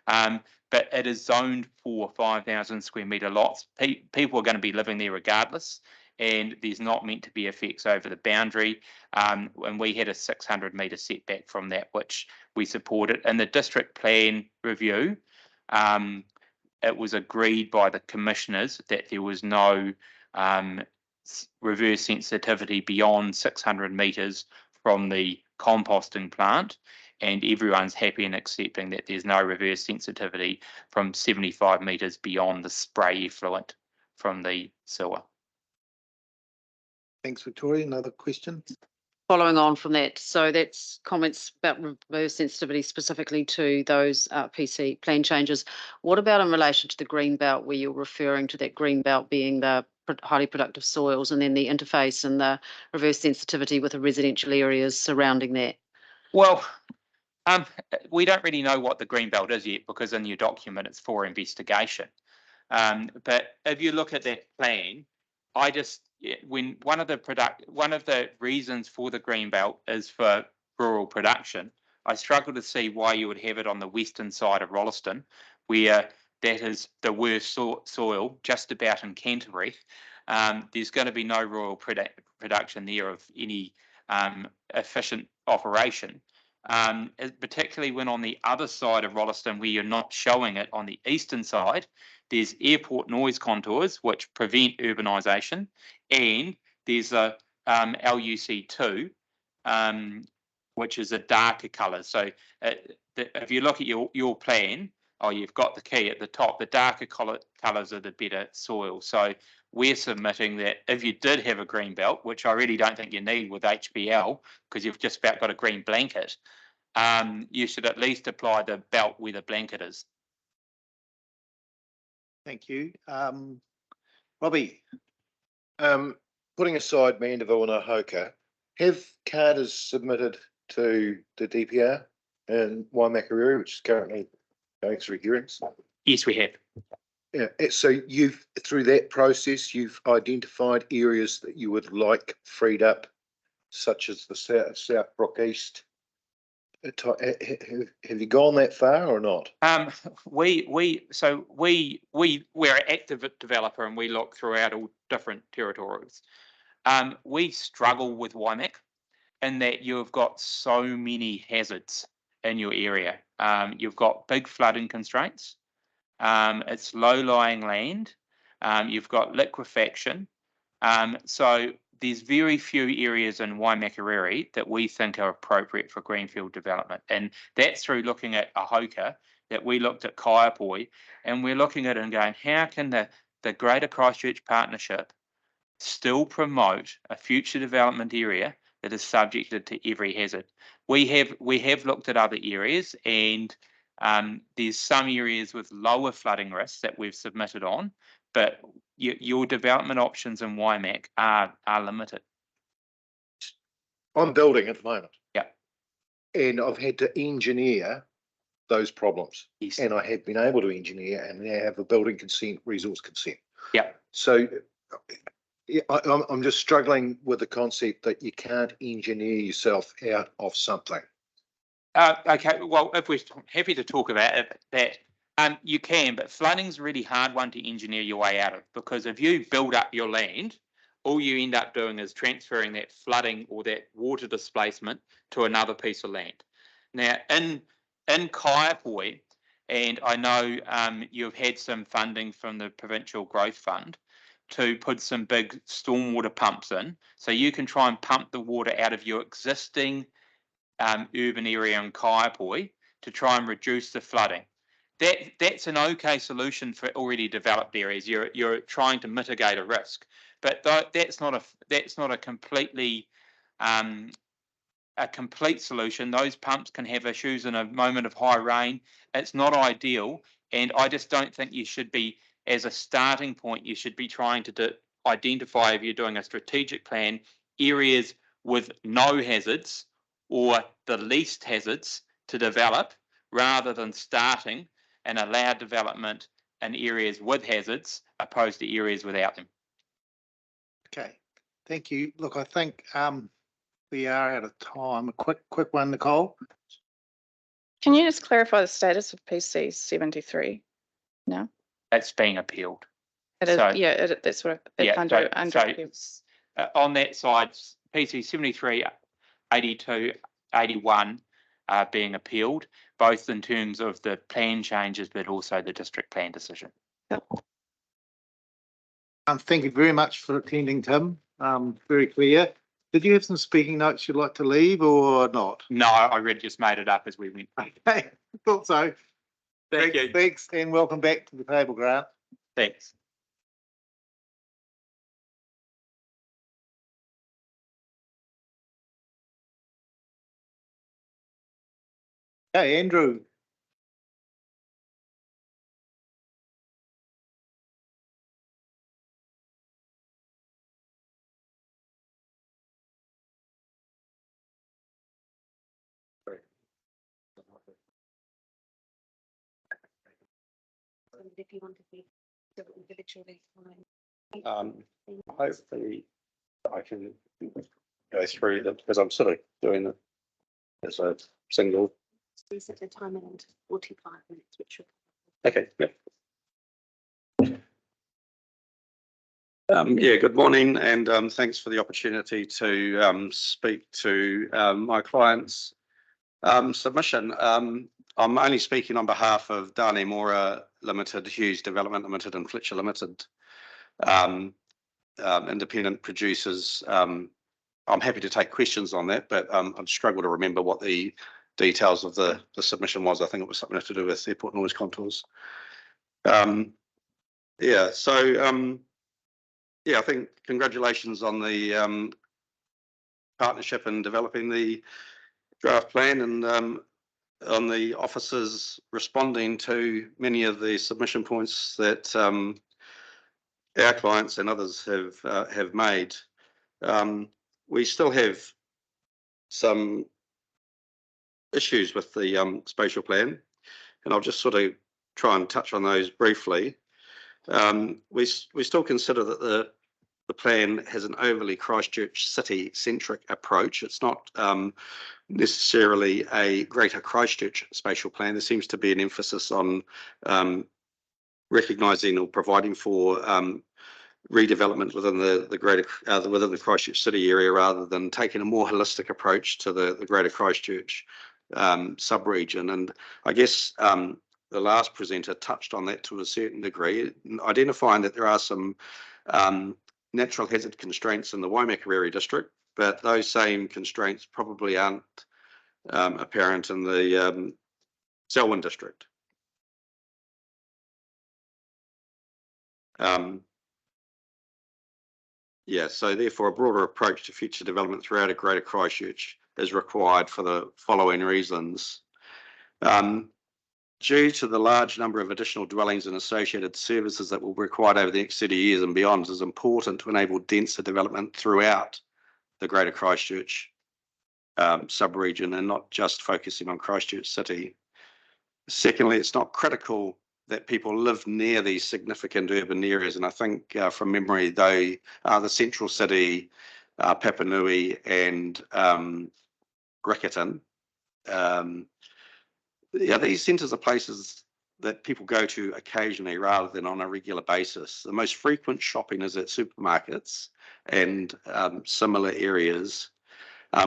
But it is zoned for 5,000 square metre lots. People are going to be living there regardless, and there's not meant to be effects over the boundary. And we had a 600 metre setback from that, which we supported. In the district plan review, it was agreed by the commissioners that there was no reverse sensitivity beyond 600 metres from the composting plant, and everyone's happy and accepting that there's no reverse sensitivity from 75 metres beyond the spray effluent from the sewer. Thanks, Victoria. Another question? Following on from that, so that's comments about reverse sensitivity specifically to those PC plan changes. What about in relation to the green belt, where you're referring to that green belt being the highly productive soils, and then the interface and the reverse sensitivity with the residential areas surrounding that? Well, we don't really know what the green belt is yet, because in your document it's for investigation. But if you look at that plan, when one of the reasons for the green belt is for rural production, I struggle to see why you would have it on the western side of Rolleston, where that is the worst soil just about in Canterbury. There's going to be no rural production there of any efficient operation. Particularly when on the other side of Rolleston, where you're not showing it on the eastern side, there's airport noise contours which prevent urbanisation, and there's a LUC2, which is a darker colour. So if you look at your plan, you've got the key at the top, the darker colours are the better soil. So we're submitting that if you did have a green belt, which I really don't think you need with HBL, because you've just about got a green blanket, you should at least apply the belt where the blanket is. Thank you. Robbie, putting aside Mandeville and Ahoka, have cadres submitted to the DPR in Waimakariri, which is currently going through hearings? Yes, we have. Yeah, so you've, through that process, you've identified areas that you would like freed up, such as the South Brook East. Have you gone that far or not? We're an active developer and we look throughout all different territories. We struggle with Waimak in that you've got so many hazards in your area. You've got big flooding constraints. It's low-lying land. You've got liquefaction. So there's very few areas in Waimakariri that we think are appropriate for greenfield development. And that's through looking at Ahoka, that we looked at Kaiapoi, and we're looking at it and going, how can the Greater Christchurch Partnership still promote a future development area that is subjected to every hazard? We have looked at other areas, and there's some areas with lower flooding risks that we've submitted on, but your development options in Waimak are limited. I'm building at the moment. Yeah. And I've had to engineer those problems. Yes. And I have been able to engineer and now have a building consent, resource consent. Yeah. So I'm just struggling with the concept that you can't engineer yourself out of something. Okay, well, if we're happy to talk about it, that you can, but flooding's a really hard one to engineer your way out of, because if you build up your land, all you end up doing is transferring that flooding or that water displacement to another piece of land. Now, in Kaiapoi, and I know you've had some funding from the Provincial Growth Fund to put some big stormwater pumps in, so you can try and pump the water out of your existing urban area in Kaiapoi to try and reduce the flooding. That's an okay solution for already developed areas. You're trying to mitigate a risk, but that's not a completely a complete solution. Those pumps can have issues in a moment of high rain. It's not ideal, and I just don't think you should be, as a starting point, you should be trying to identify, if you're doing a strategic plan, areas with no hazards or the least hazards to develop, rather than starting and allow development in areas with hazards opposed to areas without them. Okay, thank you. Look, I think we are out of time. A quick one, Nicole. Can you just clarify the status of PC 73? No, It's being appealed. it is. So- Yeah, that's what Yeah, under so appeal. on that side, PC 73, 82, 81 are being appealed, both in terms of the plan changes, but also the district plan decision. Thank you very much for attending, Tim. Very clear. Did you have some speaking notes you'd like to leave or not? No, I really just made it up as we went. Okay, thought so. Thank you. Thanks, and welcome back to the table, Grant. Thanks. Hey, Andrew. If you want to be individually, Hopefully I can go through them, because I'm sort of doing it as a single. we set a timer into 45 minutes, which should. Okay, yeah. Yeah, good morning, and thanks for the opportunity to speak to my client's submission. I'm only speaking on behalf of Dane Mora Limited, Hughes Development Limited and Fletcher Limited, independent producers. I'm happy to take questions on that, but I'd struggle to remember what the details of the submission was. I think it was something to do with airport noise contours. Yeah, so yeah, I think congratulations on the partnership in developing the draft plan and on the officers responding to many of the submission points that our clients and others have made. We still have some issues with the spatial plan, and I'll just sort of try and touch on those briefly. We still consider that the plan has an overly Christchurch City centric approach. It's not necessarily a Greater Christchurch spatial plan. There seems to be an emphasis on recognising or providing for redevelopment within the greater within the Christchurch City area, rather than taking a more holistic approach to the Greater Christchurch sub-region. And I guess the last presenter touched on that to a certain degree, identifying that there are some natural hazard constraints in the Waimakariri district, but those same constraints probably aren't apparent in the Selwyn district. Yeah, so therefore a broader approach to future development throughout a Greater Christchurch is required for the following reasons. Due to the large number of additional dwellings and associated services that will be required over the next 30 years and beyond, it is important to enable denser development throughout the Greater Christchurch sub-region and not just focusing on Christchurch City. Secondly, it's not critical that people live near these significant urban areas. And I think from memory, they are the central city, Papanui and Riccarton. Yeah, these centres are places that people go to occasionally rather than on a regular basis. The most frequent shopping is at supermarkets and similar areas,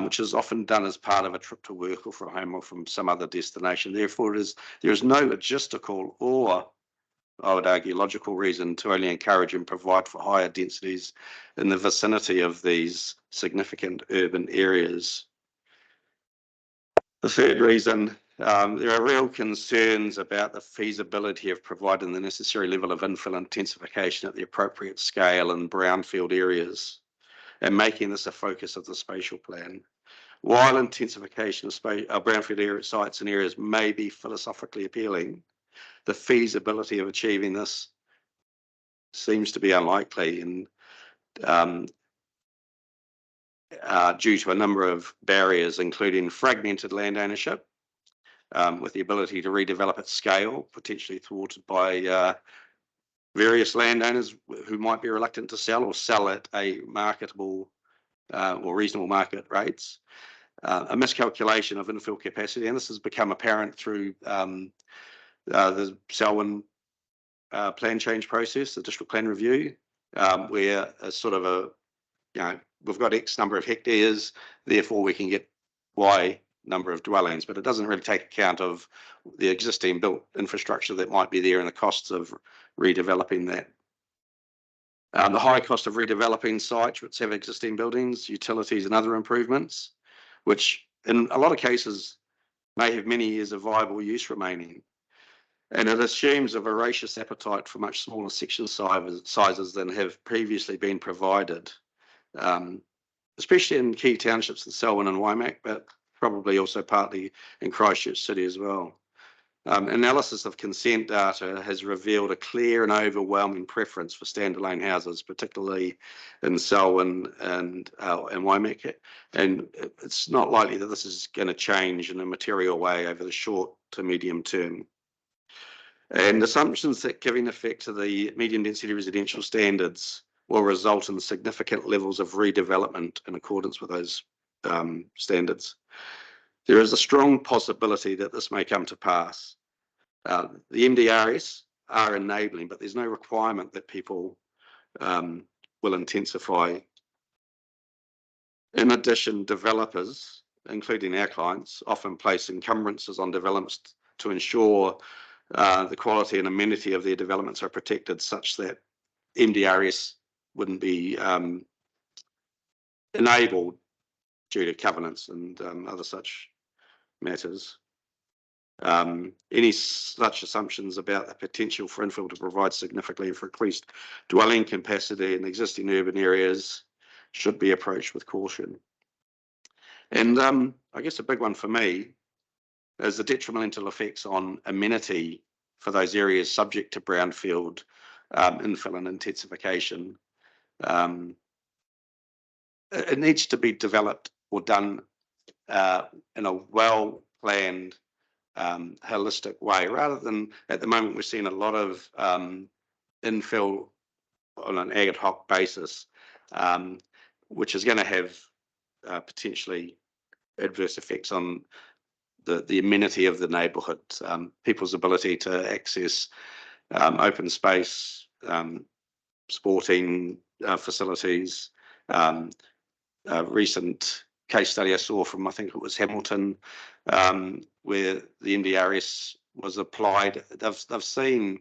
which is often done as part of a trip to work or from home or from some other destination. Therefore, there is no logistical or, I would argue, logical reason to only encourage and provide for higher densities in the vicinity of these significant urban areas. The third reason, there are real concerns about the feasibility of providing the necessary level of infill intensification at the appropriate scale in brownfield areas and making this a focus of the spatial plan. While intensification of brownfield area sites and areas may be philosophically appealing, the feasibility of achieving this seems to be unlikely, and due to a number of barriers, including fragmented land ownership, with the ability to redevelop at scale, potentially thwarted by various landowners who might be reluctant to sell or sell at a marketable or reasonable market rates. A miscalculation of infill capacity, and this has become apparent through the Selwyn plan change process, the district plan review, where a sort of we've got X number of hectares, therefore we can get Y number of dwellings, but it doesn't really take account of the existing built infrastructure that might be there and the costs of redeveloping that. The high cost of redeveloping sites which have existing buildings, utilities and other improvements, which in a lot of cases may have many years of viable use remaining. And it assumes a voracious appetite for much smaller section sizes than have previously been provided, especially in key townships in Selwyn and Waimak, but probably also partly in Christchurch City as well. Analysis of consent data has revealed a clear and overwhelming preference for standalone houses, particularly in Selwyn and Waimak. And it's not likely that this is going to change in a material way over the short to medium term. And assumptions that giving effect to the medium density residential standards will result in significant levels of redevelopment in accordance with those standards. There is a strong possibility that this may come to pass. The MDRs are enabling, but there's no requirement that people will intensify. In addition, developers, including our clients, often place encumbrances on developments to ensure the quality and amenity of their developments are protected, such that MDRs wouldn't be enabled due to covenants and other such matters. Any such assumptions about the potential for infill to provide significantly increased dwelling capacity in existing urban areas should be approached with caution. And I guess a big one for me is the detrimental effects on amenity for those areas subject to brownfield infill and intensification. It needs to be developed or done in a well-planned, holistic way, rather than at the moment we're seeing a lot of infill on an ad hoc basis, which is going to have potentially adverse effects on the amenity of the neighbourhood, people's ability to access open space, sporting facilities. Recent case study I saw from, I think it was Hamilton, where the NDRS was applied. They've seen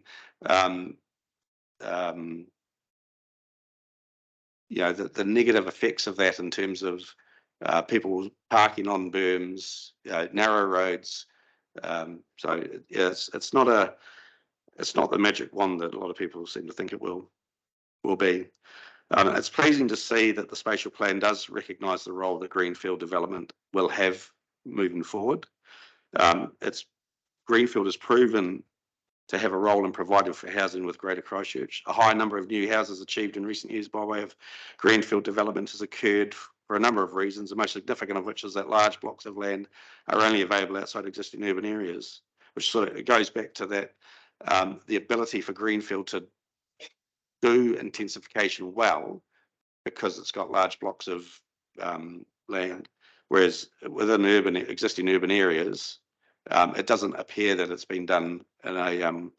you know, the negative effects of that in terms of people parking on berms, narrow roads. So yeah, it's not the magic wand that a lot of people seem to think it will be. It's pleasing to see that the spatial plan does recognise the role that greenfield development will have moving forward. Greenfield has proven to have a role in providing for housing with Greater Christchurch. A high number of new houses achieved in recent years by way of greenfield development has occurred for a number of reasons, the most significant of which is that large blocks of land are only available outside existing urban areas, which sort of goes back to that, the ability for greenfield to do intensification well because it's got large blocks of land, whereas within existing urban areas, it doesn't appear that it's been done in a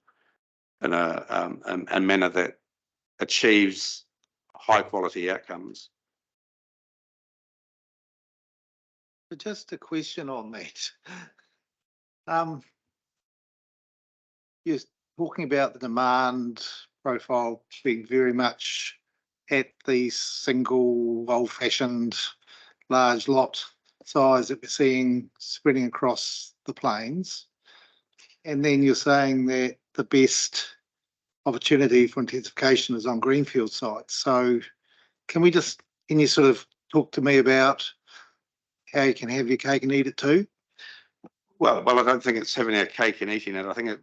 manner that achieves high quality outcomes. But just a question on that. You're talking about the demand profile being very much at the single old-fashioned large lot size that we're seeing spreading across the plains. And then you're saying that the best opportunity for intensification is on greenfield sites. So can you sort of talk to me about how you can have your cake and eat it too? Well, I don't think it's having a cake and eating it. I think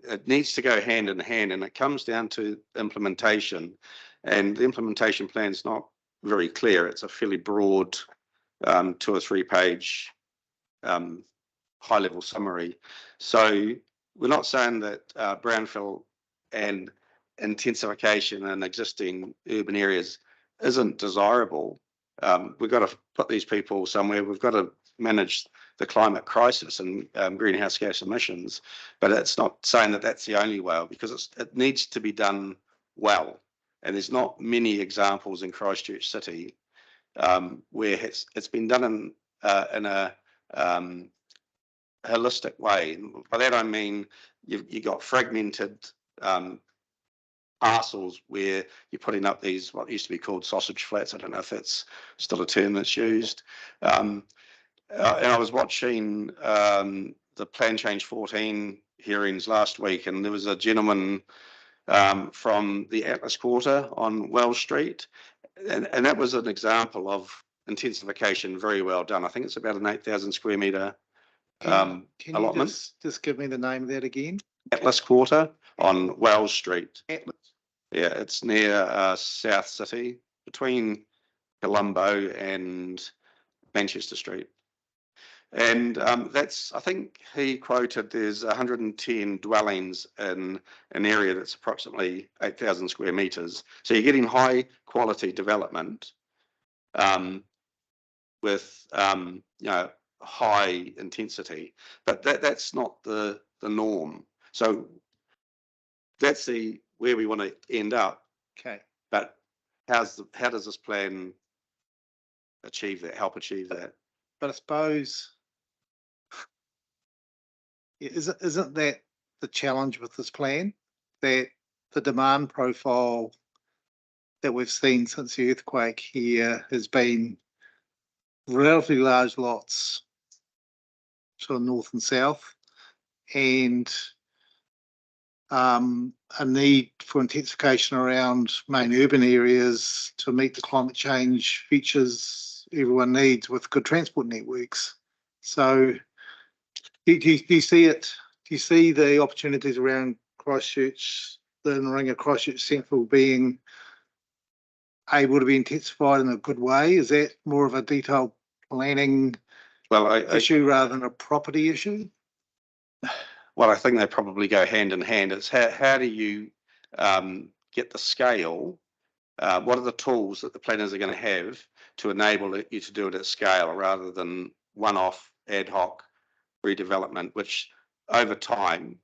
it needs to go hand in hand, and it comes down to implementation. And the implementation plan is not very clear. It's a fairly broad 2 or 3 page high-level summary. So we're not saying that brownfield and intensification in existing urban areas isn't desirable. We've got to put these people somewhere. We've got to manage the climate crisis and greenhouse gas emissions, but it's not saying that that's the only way, because it needs to be done well. And there's not many examples in Christchurch City where it's been done in a holistic way. By that I mean you've got fragmented parcels where you're putting up these what used to be called sausage flats. I don't know if that's still a term that's used. And I was watching the Plan Change 14 hearings last week, and there was a gentleman from the Atlas Quarter on Wells Street, and that was an example of intensification very well done. I think it's about an 8,000 square metre Can allotment. you just give me the name of that again? Atlas Quarter on Wells Street. Atlas. Yeah, it's near South City, between Colombo and Manchester Street. And I think he quoted there's 110 dwellings in an area that's approximately 8,000 square metres. So you're getting high quality development with high intensity, but that's not the norm. So that's where we want to end up. Okay. But how does this plan achieve that? Help achieve that? But I suppose, isn't that the challenge with this plan? That the demand profile that we've seen since the earthquake here has been relatively large lots, sort of north and south, and a need for intensification around main urban areas to meet the climate change features everyone needs with good transport networks. So do you see it? Do you see the opportunities around Christchurch, the ring of Christchurch Central being able to be intensified in a good way? Is that more of a detailed planning issue rather than a property issue? Well, I think they probably go hand in hand. It's how do you get the scale? What are the tools that the planners are going to have to enable you to do it at scale rather than one-off ad hoc redevelopment, which over time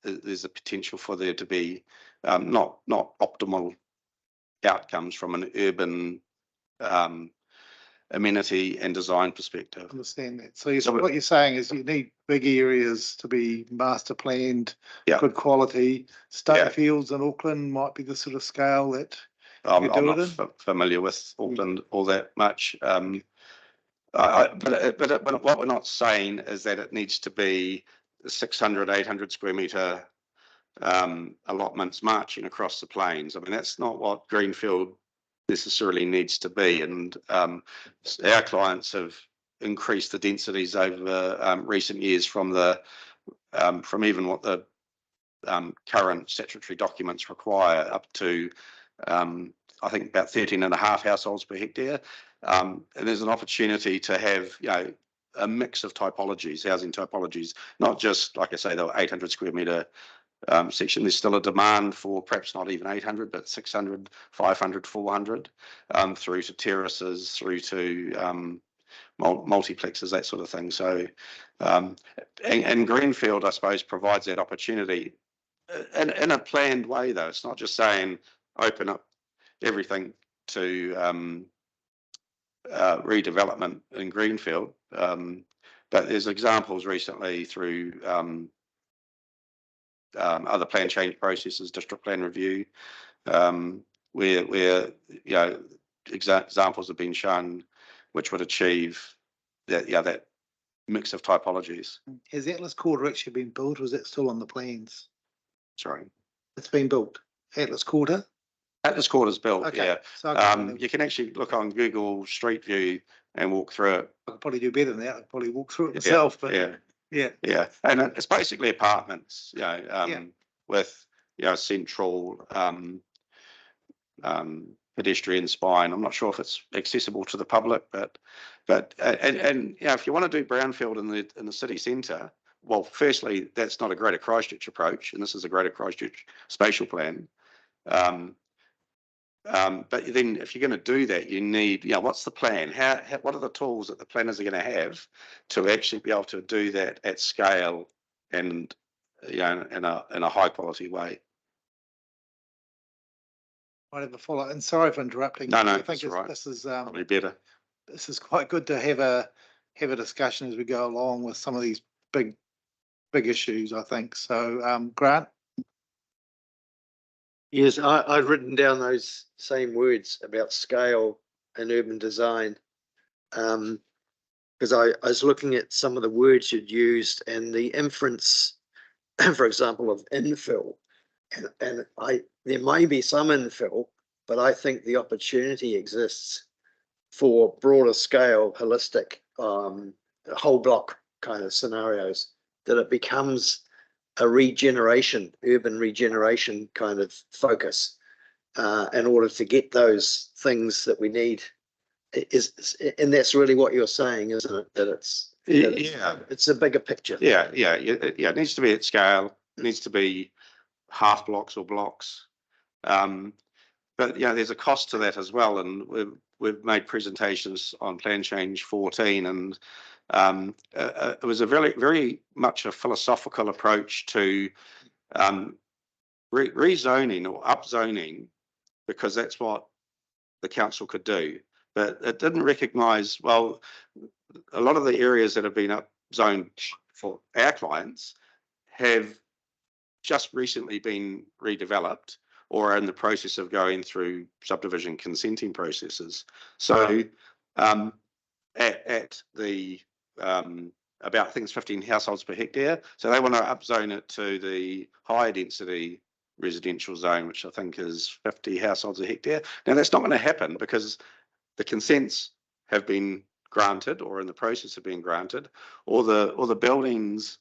there's a potential for there to be not optimal outcomes from an urban amenity and design perspective. I understand that. So what you're saying is you need big areas to be master planned, good quality. Fields in Auckland might be the sort of scale that I'm not familiar with Auckland all that much. But what we're not saying is that it needs to be 600, 800 square metre allotments marching across the plains. I mean, that's not what Greenfield necessarily needs to be. And our clients have increased the densities over recent years from even what the current statutory documents require up to I think about 13.5 households per hectare. And there's an opportunity to have, a mix of typologies, housing typologies, not just, like I say, the 800 square metre section. There's still a demand for perhaps not even 800, but 600, 500, 400, through to terraces, through to multiplexes, that sort of thing. So, and Greenfield, I suppose, provides that opportunity in a planned way, though. It's not just saying open up everything to redevelopment in Greenfield, but there's examples recently through other plan change processes, district plan review, where examples have been shown which would achieve that mix of typologies. Has Atlas Quarter actually been built, or is it still on the plans? Sorry, it's been built. Atlas Quarter. Atlas Quarter's built. Okay. Yeah. So you can actually look on Google Street View and walk through it. I could probably do better than that. I could probably walk through it myself. Yeah. And it's basically apartments, with central pedestrian spine. I'm not sure if it's accessible to the public, but if you want to do brownfield in the city centre, well, firstly, that's not a Greater Christchurch approach, and this is a Greater Christchurch spatial plan. But then if you're going to do that, you need, what's the plan? What are the tools that the planners are going to have to actually be able to do that at scale and, in a high quality way? I have a follow, and sorry for interrupting. No, I think right. This is probably better. This is quite good to have a discussion as we go along with some of these big issues, I think. So, Grant. Yes, I've written down those same words about scale and urban design, because I was looking at some of the words you'd used and the inference, for example, of infill, and there may be some infill, but I think the opportunity exists for broader scale, holistic, whole block kind of scenarios, that it becomes a urban regeneration kind of focus, in order to get those things that we need. And that's really what you're saying, isn't it? That it's a bigger picture. Yeah. It needs to be at scale. It needs to be half blocks or blocks. But there's a cost to that as well, and we've made presentations on Plan Change 14, and it was a very, very much a philosophical approach to rezoning or upzoning, because that's what the council could do. But it didn't recognise, well, a lot of the areas that have been upzoned for our clients have just recently been redeveloped or are in the process of going through subdivision consenting processes. So at the about, I think it's 15 households per hectare. So they want to upzone it to the higher density residential zone, which I think is 50 households a hectare. Now that's not going to happen because the consents have been granted or in the process of being granted, or the buildings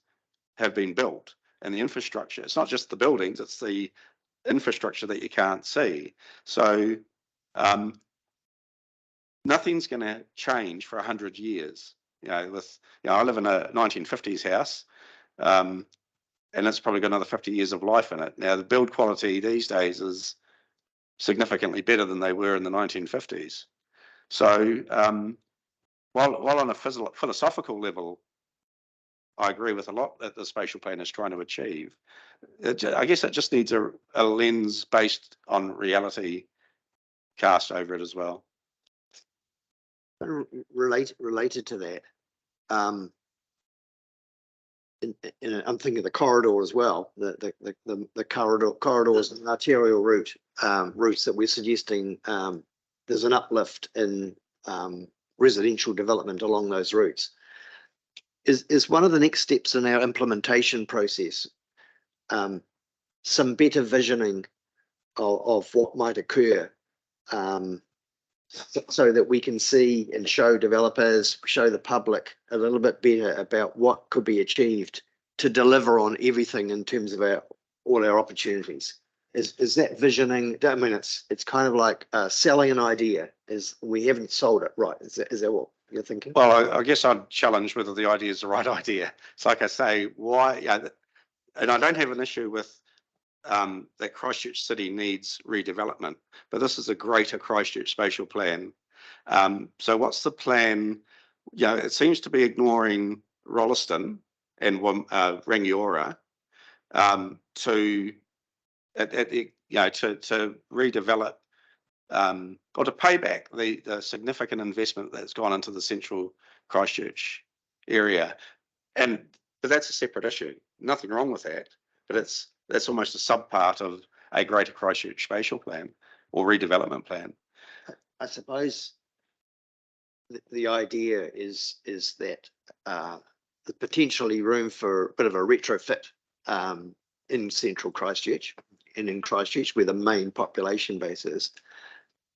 have been built and the infrastructure. It's not just the buildings, it's the infrastructure that you can't see. So nothing's going to change for 100 years. I live in a 1950s house, and it's probably got another 50 years of life in it. Now, the build quality these days is significantly better than they were in the 1950s. So while on a philosophical level, I agree with a lot that the spatial plan is trying to achieve, I guess it just needs a lens based on reality cast over it as well. Related to that, I'm thinking of the corridor as well. The corridors and arterial routes that we're suggesting. There's an uplift in residential development along those routes. Is one of the next steps in our implementation process some better visioning of what might occur, so that we can see and show developers, show the public a little bit better about what could be achieved to deliver on everything in terms of all our opportunities. Is that visioning? I mean, it's kind of like selling an idea. We haven't sold it, right? Is that what you're thinking? Well, I guess I'd challenge whether the idea is the right idea. It's like I say, why? Yeah, and I don't have an issue with that Christchurch City needs redevelopment, but this is a greater Christchurch spatial plan. So what's the plan? It seems to be ignoring Rolleston and Rangiora to redevelop or to pay back the significant investment that's gone into the central Christchurch area. But that's a separate issue. Nothing wrong with that, but that's almost a subpart of a greater Christchurch spatial plan or redevelopment plan. I suppose the idea is that there's potentially room for a bit of a retrofit in central Christchurch and in Christchurch where the main population base is.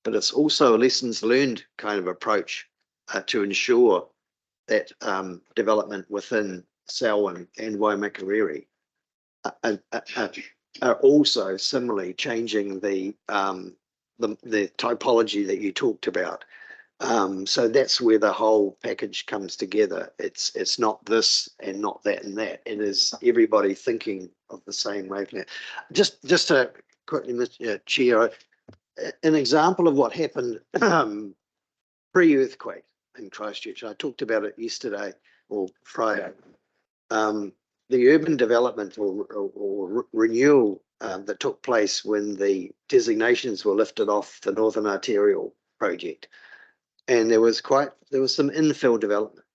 But it's also a lessons learned kind of approach to ensure that development within Selwyn and Waimakariri are also similarly changing the typology that you talked about. So that's where the whole package comes together. It's not this and not that and that. It is everybody thinking of the same wavelength. Just to quickly, Mr. Chair, an example of what happened pre-earthquake in Christchurch. I talked about it yesterday or Friday. The urban development or renewal that took place when the designations were lifted off the Northern Arterial project, and there was some infill development,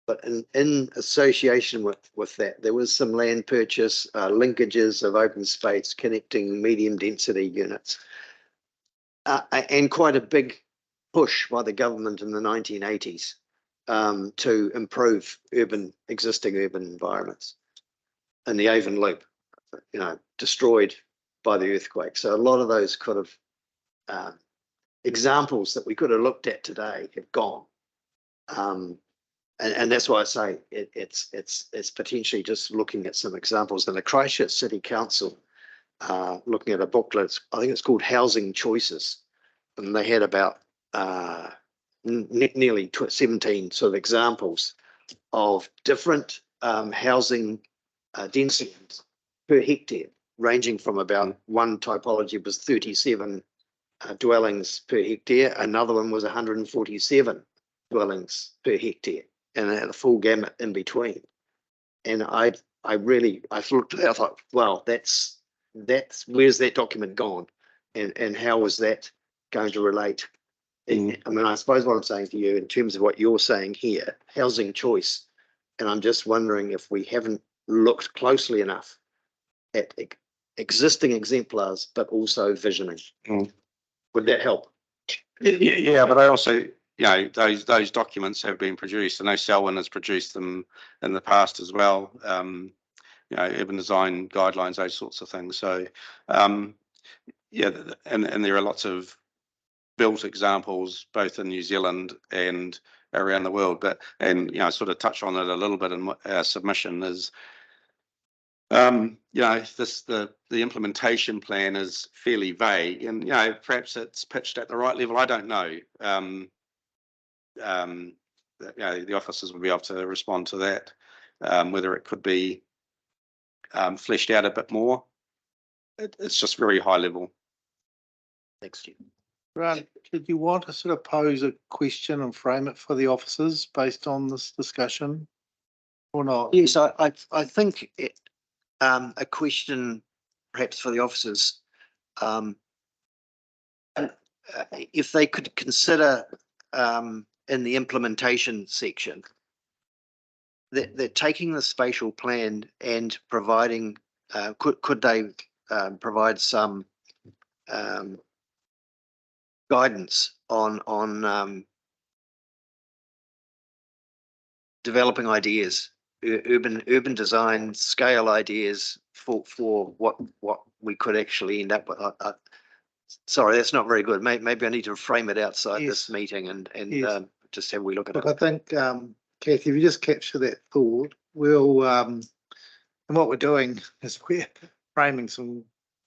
but in association with that, there was some land purchase, linkages of open space connecting medium density units, and quite a big push by the government in the 1980s to improve existing urban environments. And the Avon Loop, destroyed by the earthquake. So a lot of those kind of examples that we could have looked at today have gone. And that's why I say it's potentially just looking at some examples. And the Christchurch City Council, looking at a booklet, I think it's called Housing Choices, and they had about nearly 17 sort of examples of different housing densities per hectare, ranging from about one typology was 37 dwellings per hectare, another one was 147 dwellings per hectare, and it had a full gamut in between. And I looked at it, I thought, well, that's where's that document gone, and how was that going to relate? I mean, I suppose what I'm saying to you in terms of what you're saying here, housing choice, and I'm just wondering if we haven't looked closely enough at existing exemplars, but also visioning. Would that help? Yeah, but I also, you know, those documents have been produced. I know Selwyn has produced them in the past as well. You know, urban design guidelines, those sorts of things. So, yeah, and there are lots of built examples both in New Zealand and around the world. But, and, you know, sort of touch on it a little bit in our submission is, you know, the implementation plan is fairly vague, and, you know, perhaps it's pitched at the right level. I don't know. You know, the officers will be able to respond to that, whether it could be fleshed out a bit more. It's just very high level. Thanks, Jim. Grant, did you want to sort of pose a question and frame it for the officers based on this discussion or not? Yes, I think it, a question perhaps for the officers, if they could consider in the implementation section that they're taking the spatial plan and providing, could they provide some guidance on developing ideas, urban design scale ideas for what we could actually end up with. Sorry, that's not very good. Maybe I need to frame it outside this meeting and Yes. just have we look at Look, it. I think, Kathy, if you just capture that thought, we'll, and what we're doing is we're framing some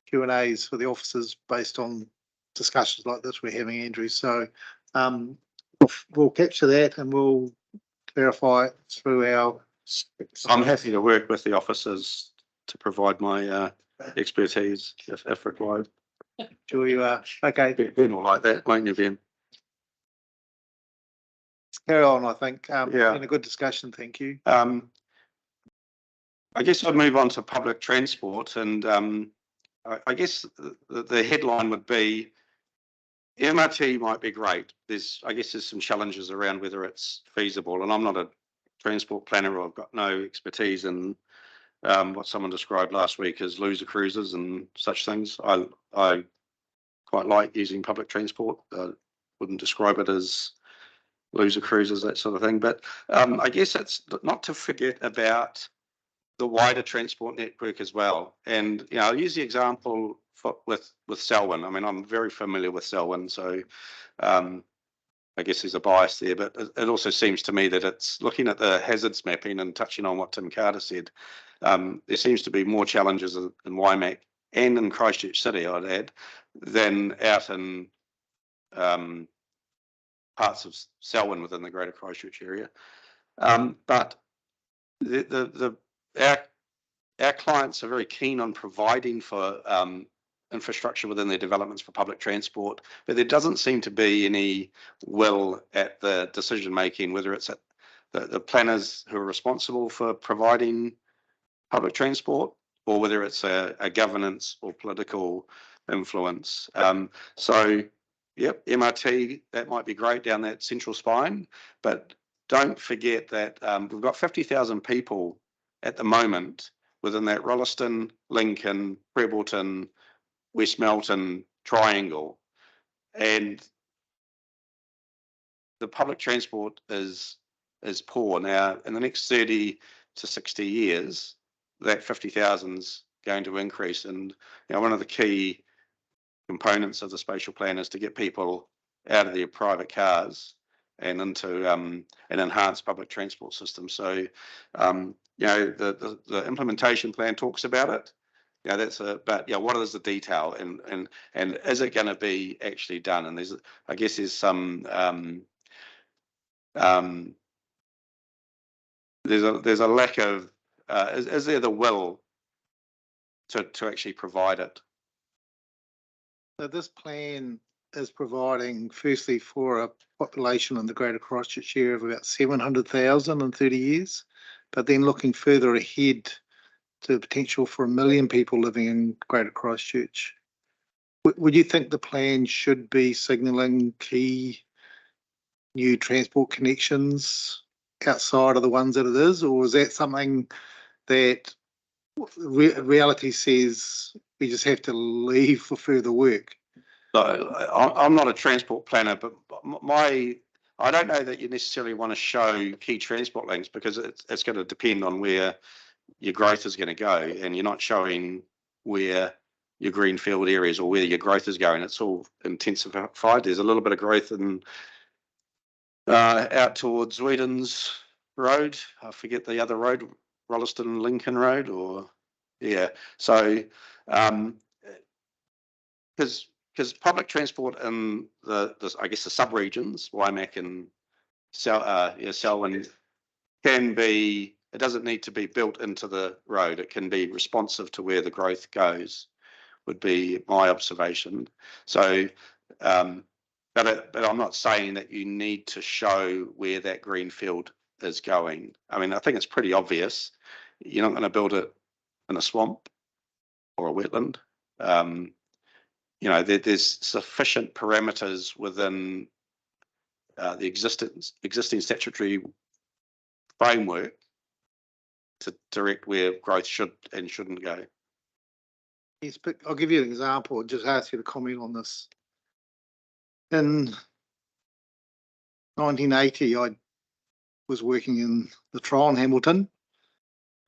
Q&As for the officers based on discussions like this we're having, Andrew. So we'll capture that and we'll clarify it through our. I'm happy to work with the officers to provide my expertise if required. Sure you are. Okay. Ben will like that, won't you, Ben? Let's carry on, I think. Yeah. Been a good discussion. Thank you. I guess I'd move on to public transport, and I guess the headline would be MRT might be great. I guess there's some challenges around whether it's feasible, and I'm not a transport planner, or I've got no expertise in what someone described last week as loser cruises and such things. I quite like using public transport. Wouldn't describe it as loser cruises, that sort of thing. But I guess it's not to forget about the wider transport network as well. And, you know, I'll use the example with Selwyn. I mean, I'm very familiar with Selwyn, so I guess there's a bias there, but it also seems to me that it's looking at the hazards mapping and touching on what Tim Carter said. There seems to be more challenges in Waimak and in Christchurch City, I'd add, than out in parts of Selwyn within the Greater Christchurch area. But our clients are very keen on providing for infrastructure within their developments for public transport, but there doesn't seem to be any will at the decision making, whether it's at the planners who are responsible for providing public transport, or whether it's a governance or political influence. So, yep, MRT, that might be great down that central spine, but don't forget that we've got 50,000 people at the moment within that Rolleston, Lincoln, Prebbleton, West Melton triangle, and the public transport is poor. Now, in the next 30 to 60 years, that 50,000 is going to increase, and, you know, one of the key components of the spatial plan is to get people out of their private cars and into an enhanced public transport system. So, you know, the implementation plan talks about it. Yeah, but yeah, what is the detail, and is it going to be actually done? And I guess there's some there's a lack of is there the will to actually provide it? So this plan is providing firstly for a population in the Greater Christchurch area of about 700,000 in 30 years, but then looking further ahead to the potential for 1 million people living in Greater Christchurch. Would you think the plan should be signalling key new transport connections outside of the ones that it is, or is that something that reality says we just have to leave for further work? So I'm not a transport planner, but I don't know that you necessarily want to show key transport links because it's going to depend on where your growth is going to go, and you're not showing where your greenfield areas or where your growth is going. It's all intensified. There's a little bit of growth in out towards Whedon's Road. I forget the other road, Rolleston Lincoln Road, or yeah. So because public transport in the I guess the sub-regions, Waimak and Selwyn, can be, it doesn't need to be built into the road. It can be responsive to where the growth goes, would be my observation. So, but I'm not saying that you need to show where that greenfield is going. I mean, I think it's pretty obvious. You're not going to build it in a swamp or a wetland. You know, there's sufficient parameters within the existing statutory framework to direct where growth should and shouldn't go. Yes, but I'll give you an example and just ask you to comment on this. In 1980, I was working in the Tryon Hamilton,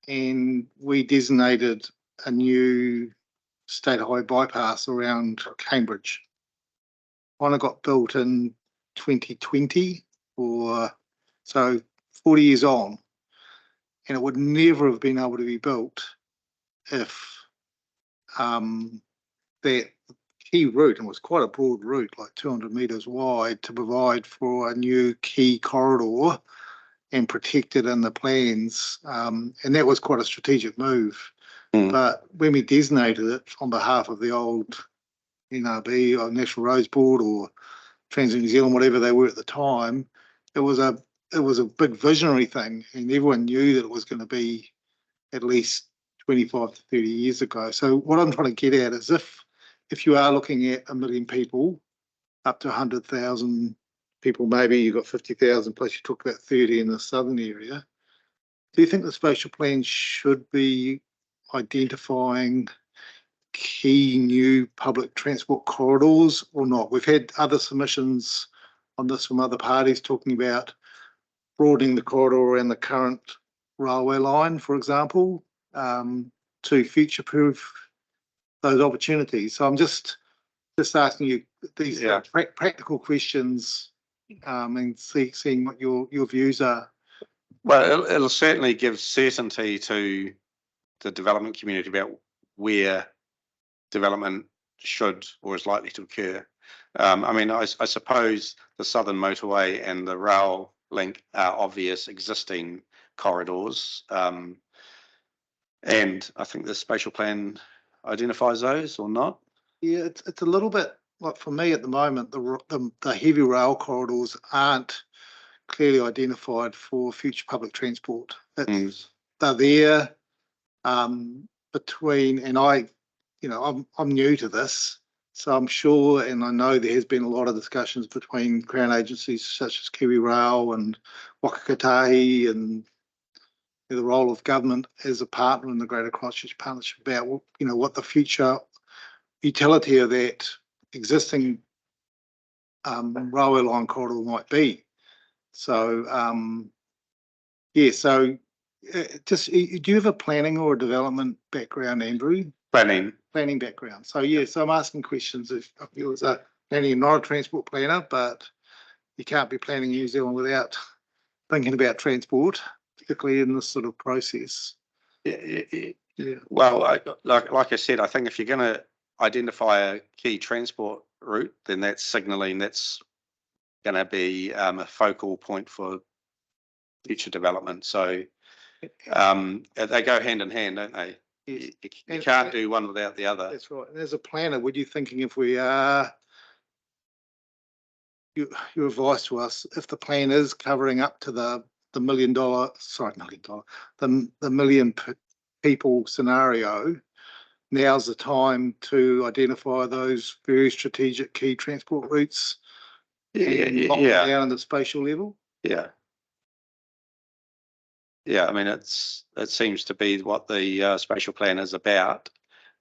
and we designated a new state highway bypass around Cambridge. One got built in 2020, or so 40 years on, and it would never have been able to be built if that key route, and it was quite a broad route, like 200 metres wide, to provide for a new key corridor and protected in the plans. And that was quite a strategic move. But when we designated it on behalf of the old NRB or National Roads Board or Transit New Zealand, whatever they were at the time, it was a big visionary thing, and everyone knew that it was going to be at least 25 to 30 years ago. So what I'm trying to get at is if you are looking at 1 million people, up to 100,000 people, maybe you've got 50,000 plus you talk about 30 in the southern area, do you think the spatial plan should be identifying key new public transport corridors or not? We've had other submissions on this from other parties talking about broadening the corridor around the current railway line, for example, to future-proof those opportunities. So I'm just asking you these practical questions and seeing what your views are. Well, it'll certainly give certainty to the development community about where development should or is likely to occur. I mean, I suppose the Southern Motorway and the rail link are obvious existing corridors. And I think the spatial plan identifies those or not. Yeah, it's a little bit like, for me at the moment, the heavy rail corridors aren't clearly identified for future public transport. They're there between, and I'm new to this, so I'm sure, and I know there has been a lot of discussions between Crown agencies such as Kiwi Rail and Wakakatahi and the role of government as a partner in the Greater Christchurch Partnership about what the future utility of that existing railway line corridor might be. So so just, do you have a planning or a development background, Andrew? Planning Background. So so I'm asking questions if you was a planning, not a transport planner, but you can't be planning New Zealand without thinking about transport, particularly in this sort of process. Yeah. Well, like I said, I think if you're going to identify a key transport route, then that's signalling that's going to be a focal point for future development. So they go hand in hand, don't they? Yes. You can't do one without the other. That's right. And as a planner, would you thinking if we are, your advice to us, if the plan is covering up to the $1 million, the million people scenario, now's the time to identify those very strategic key transport routes and lock them down at the spatial level? Yeah. I mean, it seems to be what the spatial plan is about.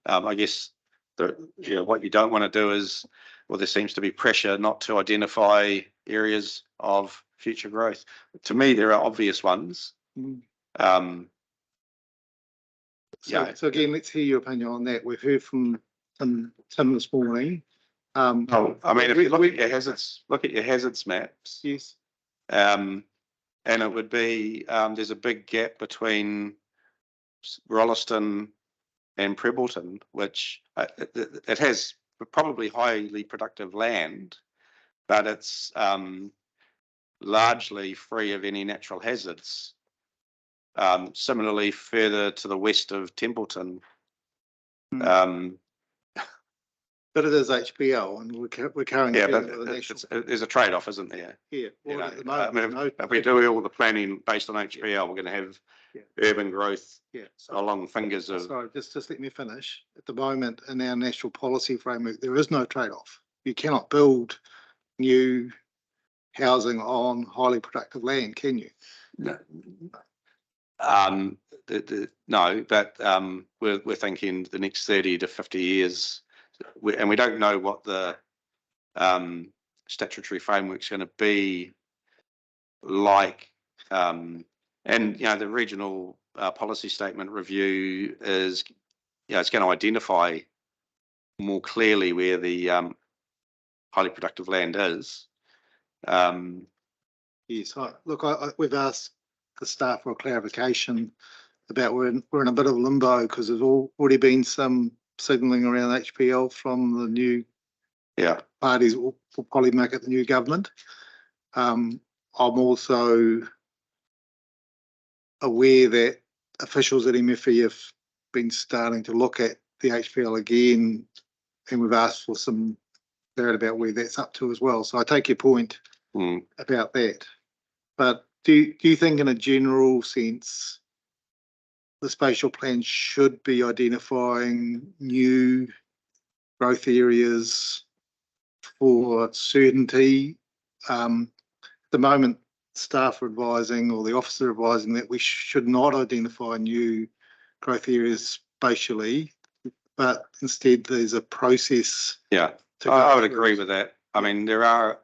I guess what you don't want to do is, well, there seems to be pressure not to identify areas of future growth. To me, there are obvious ones. So again, let's hear your opinion on that. We've heard from Tim this morning. Oh, I mean, if you look at your hazards maps. Yes. And it would be, there's a big gap between Rolleston and Prebleton, which it has probably highly productive land, but it's largely free of any natural hazards. Similarly, further to the west of Templeton, but it is HPL, and we're carrying. Yeah, but there's a trade-off, isn't there? Yeah. You know, At the moment, if we do all the planning based on HPL, we're going to have urban growth along fingers of. Sorry, just let me finish. At the moment, in our national policy framework, there is no trade-off. You cannot build new housing on highly productive land, can you? No. No, but we're thinking the next 30 to 50 years, and we don't know what the statutory framework's going to be like. And the regional policy statement review is, it's going to identify more clearly where the highly productive land is. Yes, we've asked the staff for a clarification about we're in a bit of limbo because there's already been some signalling around HPL from the new parties will probably make it the new government. I'm also aware that officials at MFE have been starting to look at the HPL again, and we've asked for some clarity about where that's up to as well. So I take your point about that. But do you think in a general sense, the spatial plan should be identifying new growth areas for certainty? At the moment, staff are advising, or the officer advising, that we should not identify new growth areas spatially, but instead there's a process. Yeah, I would agree with that. I mean, there are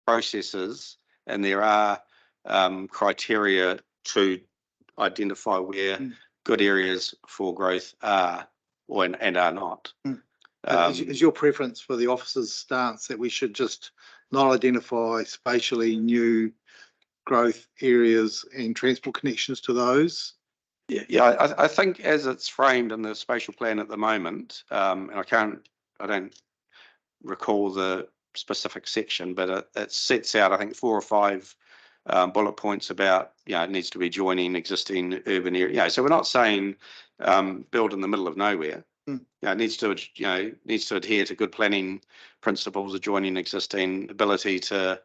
processes and there are criteria to identify where good areas for growth are and are not. Is your preference for the officer's stance that we should just not identify spatially new growth areas and transport connections to those? Yeah, I think as it's framed in the spatial plan at the moment, and I don't recall the specific section, but it sets out, I think, 4 or 5 bullet points about, it needs to be joining existing urban area. So we're not saying build in the middle of nowhere. It needs to adhere to good planning principles, adjoining existing, ability to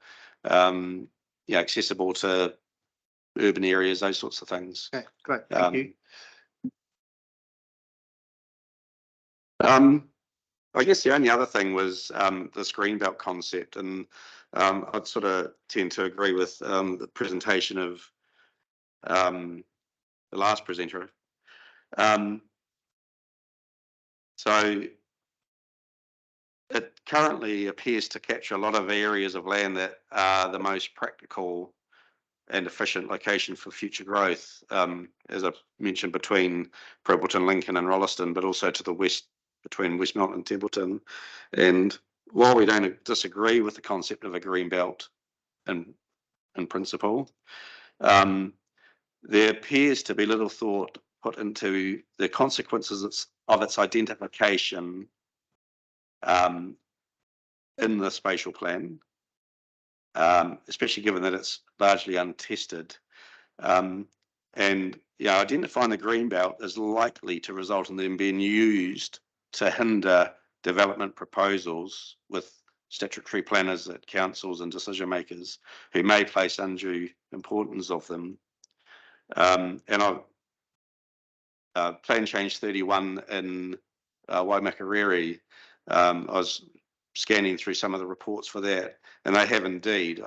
accessible to urban areas, those sorts of things. Okay, great, thank you. I guess the only other thing was this greenbelt concept, and I'd sort of tend to agree with the presentation of the last presenter. So it currently appears to capture a lot of areas of land that are the most practical and efficient location for future growth, as I mentioned, between Prebleton, Lincoln and Rolleston, but also to the west between Westmount and Templeton. And while we don't disagree with the concept of a green belt in principle, there appears to be little thought put into the consequences of its identification in the spatial plan, especially given that it's largely untested. And identifying the green belt is likely to result in them being used to hinder development proposals with statutory planners at councils and decision makers who may place undue importance of them. And Plan Change 31 in Waimakariri, I was scanning through some of the reports for that, and they have indeed,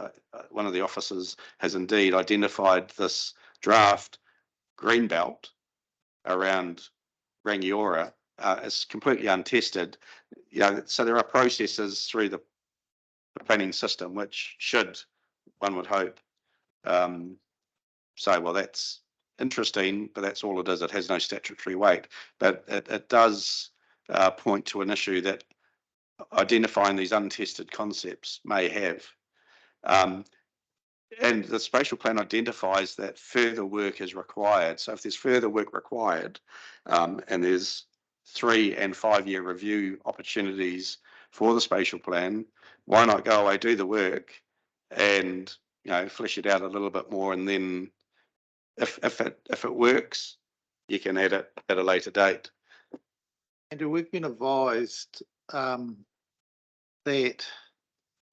one of the officers has indeed identified this draft green belt around Rangiora as completely untested. So there are processes through the planning system, which should, one would hope, say, well, that's interesting, but that's all it is. It has no statutory weight. But it does point to an issue that identifying these untested concepts may have. And the spatial plan identifies that further work is required. So if there's further work required, and there's 3 and 5 year review opportunities for the spatial plan, why not go away, do the work, and flesh it out a little bit more, and then if it works, you can add it at a later date. Andrew, we've been advised that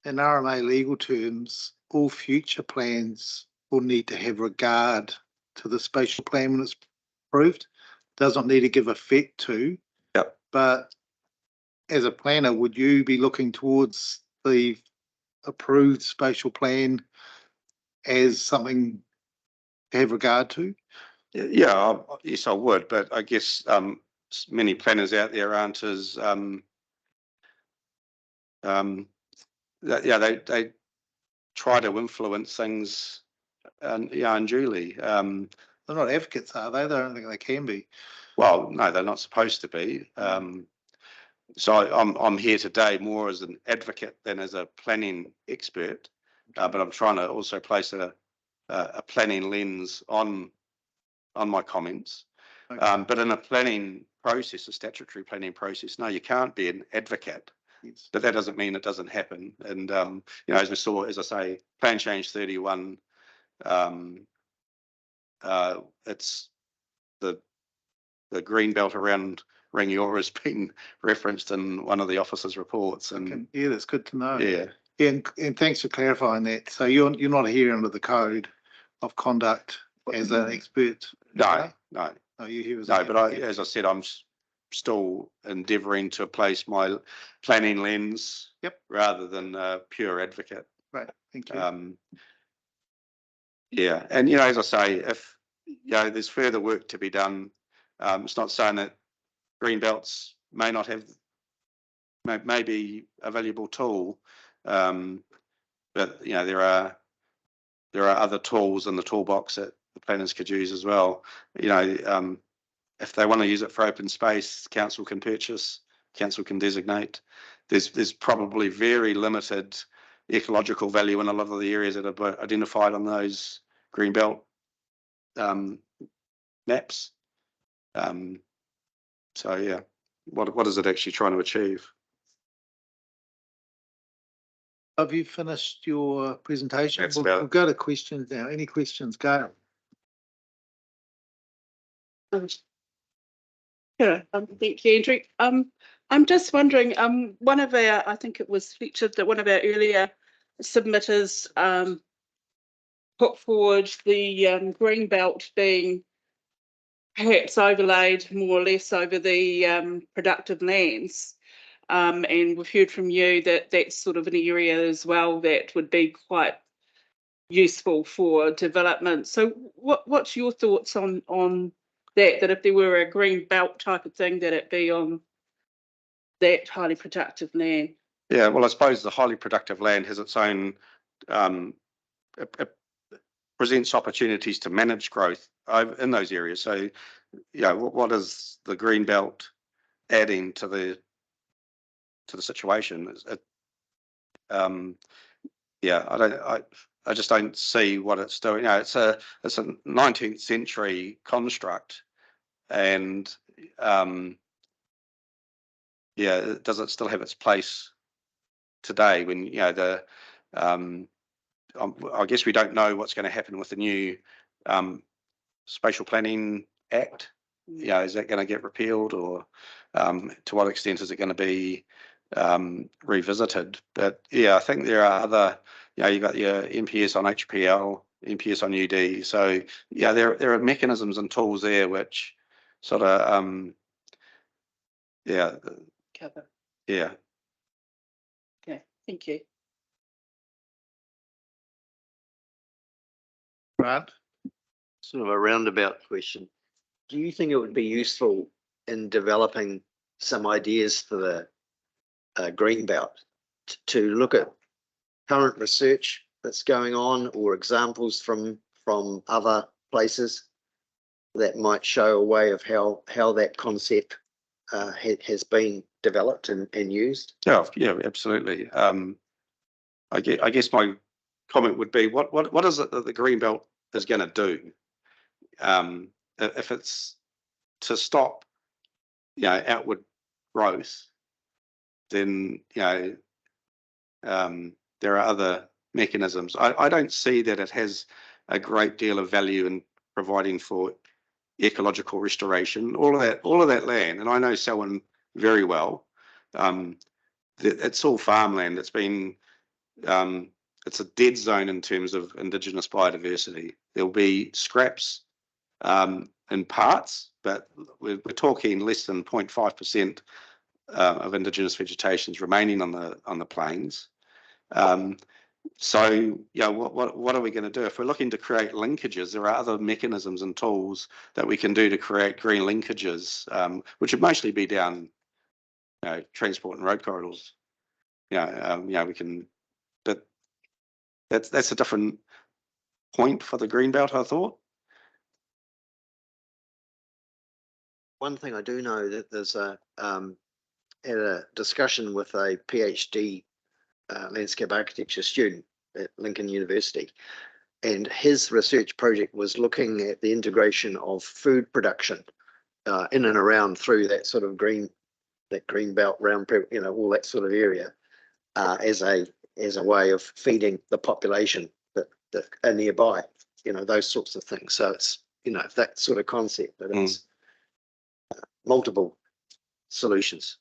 in RMA legal terms, all future plans will need to have regard to the spatial plan when it's approved. Doesn't need to give effect to. Yep. But as a planner, would you be looking towards the approved spatial plan as something to have regard to? Yeah, yes, I would. But I guess many planners out there aren't as they try to influence things unduly. They're not advocates, are they? They don't think they can be. Well, no, they're not supposed to be. So I'm here today more as an advocate than as a planning expert, but I'm trying to also place a planning lens on my comments. Okay. But in a planning process, a statutory planning process, no, you can't be an advocate. Yes. But that doesn't mean it doesn't happen. And as we saw, as I say, Plan Change 31. It's the green belt around Rangiora has been referenced in one of the officers' reports. And Okay. Yeah, that's good to know. yeah, And thanks for clarifying that. So you're not here under the code of conduct as an expert. no. No, you're here as No, an but as I said, I'm still endeavouring to place my planning lens, rather than a pure advocate. Right, thank you. Yeah, and as I say, if there's further work to be done, it's not saying that green belts may not have, may be a valuable tool, but there are other tools in the toolbox that the planners could use as well. If they want to use it for open space, council can purchase, council can designate. There's probably very limited ecological value in a lot of the areas that are identified on those greenbelt maps. So yeah, what is it actually trying to achieve? Have you finished your presentation? That's We'll go to questions now. Any questions? Go. Yeah, thank you, Andrew. I'm just wondering, one of our, I think it was featured that one of our earlier submitters put forward the green belt being perhaps overlaid more or less over the productive lands. And we've heard from you that that's sort of an area as well that would be quite useful for development. So what's your thoughts on that if there were a green belt type of thing, that it be on that highly productive land? Yeah, well, I suppose the highly productive land has its own, it presents opportunities to manage growth in those areas. So, what is the green belt adding to the situation? I just don't see what it's doing. It's a 19th century construct, and does it still have its place today when I guess we don't know what's going to happen with the new Spatial Planning Act. Is that going to get repealed, or to what extent is it going to be revisited? But I think there are other, you've got your MPS on HPL, MPS on UD. So there are mechanisms and tools there which sort of Cover. Yeah. Okay, thank you. Grant? Sort of a roundabout question. Do you think it would be useful in developing some ideas for the green belt to look at current research that's going on or examples from other places that might show a way of how that concept has been developed and used? Yeah, absolutely. I guess my comment would be, what is it that the Greenbelt is going to do? If it's to stop, outward growth, then, there are other mechanisms. I don't see that it has a great deal of value in providing for ecological restoration. All of that land, and I know Selwyn very well. It's all farmland. It's been it's a dead zone in terms of Indigenous biodiversity. There'll be scraps in parts, but we're talking less than 0.5% of Indigenous vegetations remaining on the plains. So, what are we going to do? If we're looking to create linkages, there are other mechanisms and tools that we can do to create green linkages, which would mostly be down, transport and road corridors. We can, but that's a different point for the Greenbelt, I thought. One thing I do know that there's had a discussion with a PhD landscape architecture student at Lincoln University, and his research project was looking at the integration of food production in and around through that sort of green belt round, all that sort of area as a way of feeding the population that are nearby, those sorts of things. So it's that sort of concept, but it's multiple solutions.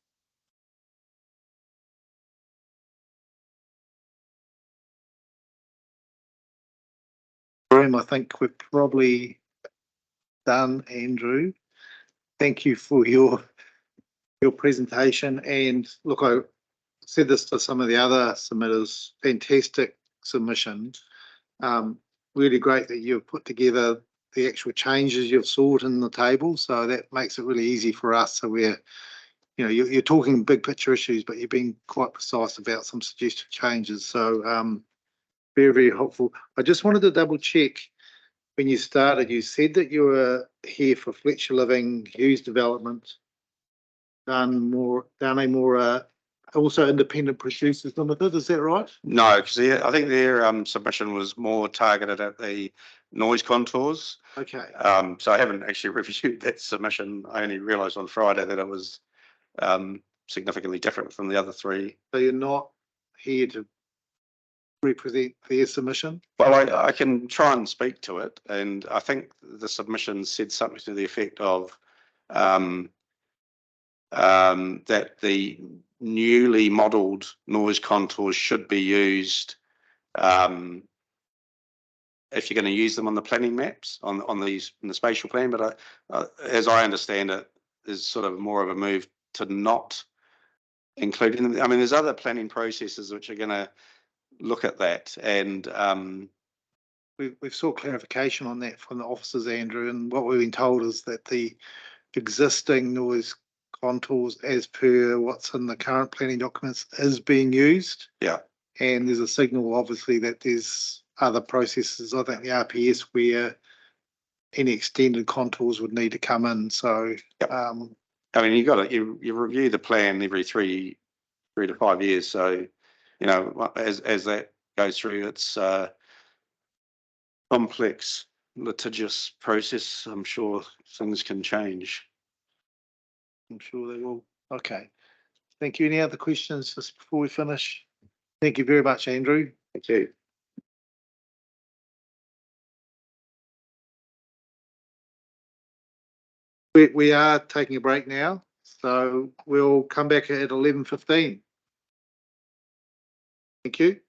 I think we're probably done, Andrew. Thank you for your presentation. And look, I said this to some of the other submitters, fantastic submission. Really great that you've put together the actual changes you've sought in the table. So that makes it really easy for us. So we're, you're talking big picture issues, but you've been quite precise about some suggested changes. So very, very helpful. I just wanted to double check. When you started, you said that you were here for Fletcher Living, Hughes Development, done a more also independent producers limited. Is that right? No, because I think their submission was more targeted at the noise contours. Okay. So I haven't actually reviewed that submission. I only realised on Friday that it was significantly different from the other three. So you're not here to represent their submission? Well, I can try and speak to it, and I think the submission said something to the effect of that the newly modelled noise contours should be used if you're going to use them on the planning maps on these in the spatial plan. But as I understand it, there's sort of more of a move to not include them. I mean, there's other planning processes which are going to look at that, and we've sought clarification on that from the officers, Andrew, and what we've been told is that the existing noise contours as per what's in the current planning documents is being used. Yeah. And there's a signal obviously that there's other processes, I think the RPS, where any extended contours would need to come in. So yep. I mean, you review the plan every three to 5 years. So, as that goes through its complex, litigious process, I'm sure things can change. I'm sure they will. Okay. Thank you. Any other questions just before we finish? Thank you very much, Andrew. Thank you. We are taking a break now, so we'll come back at 11:15. Thank you.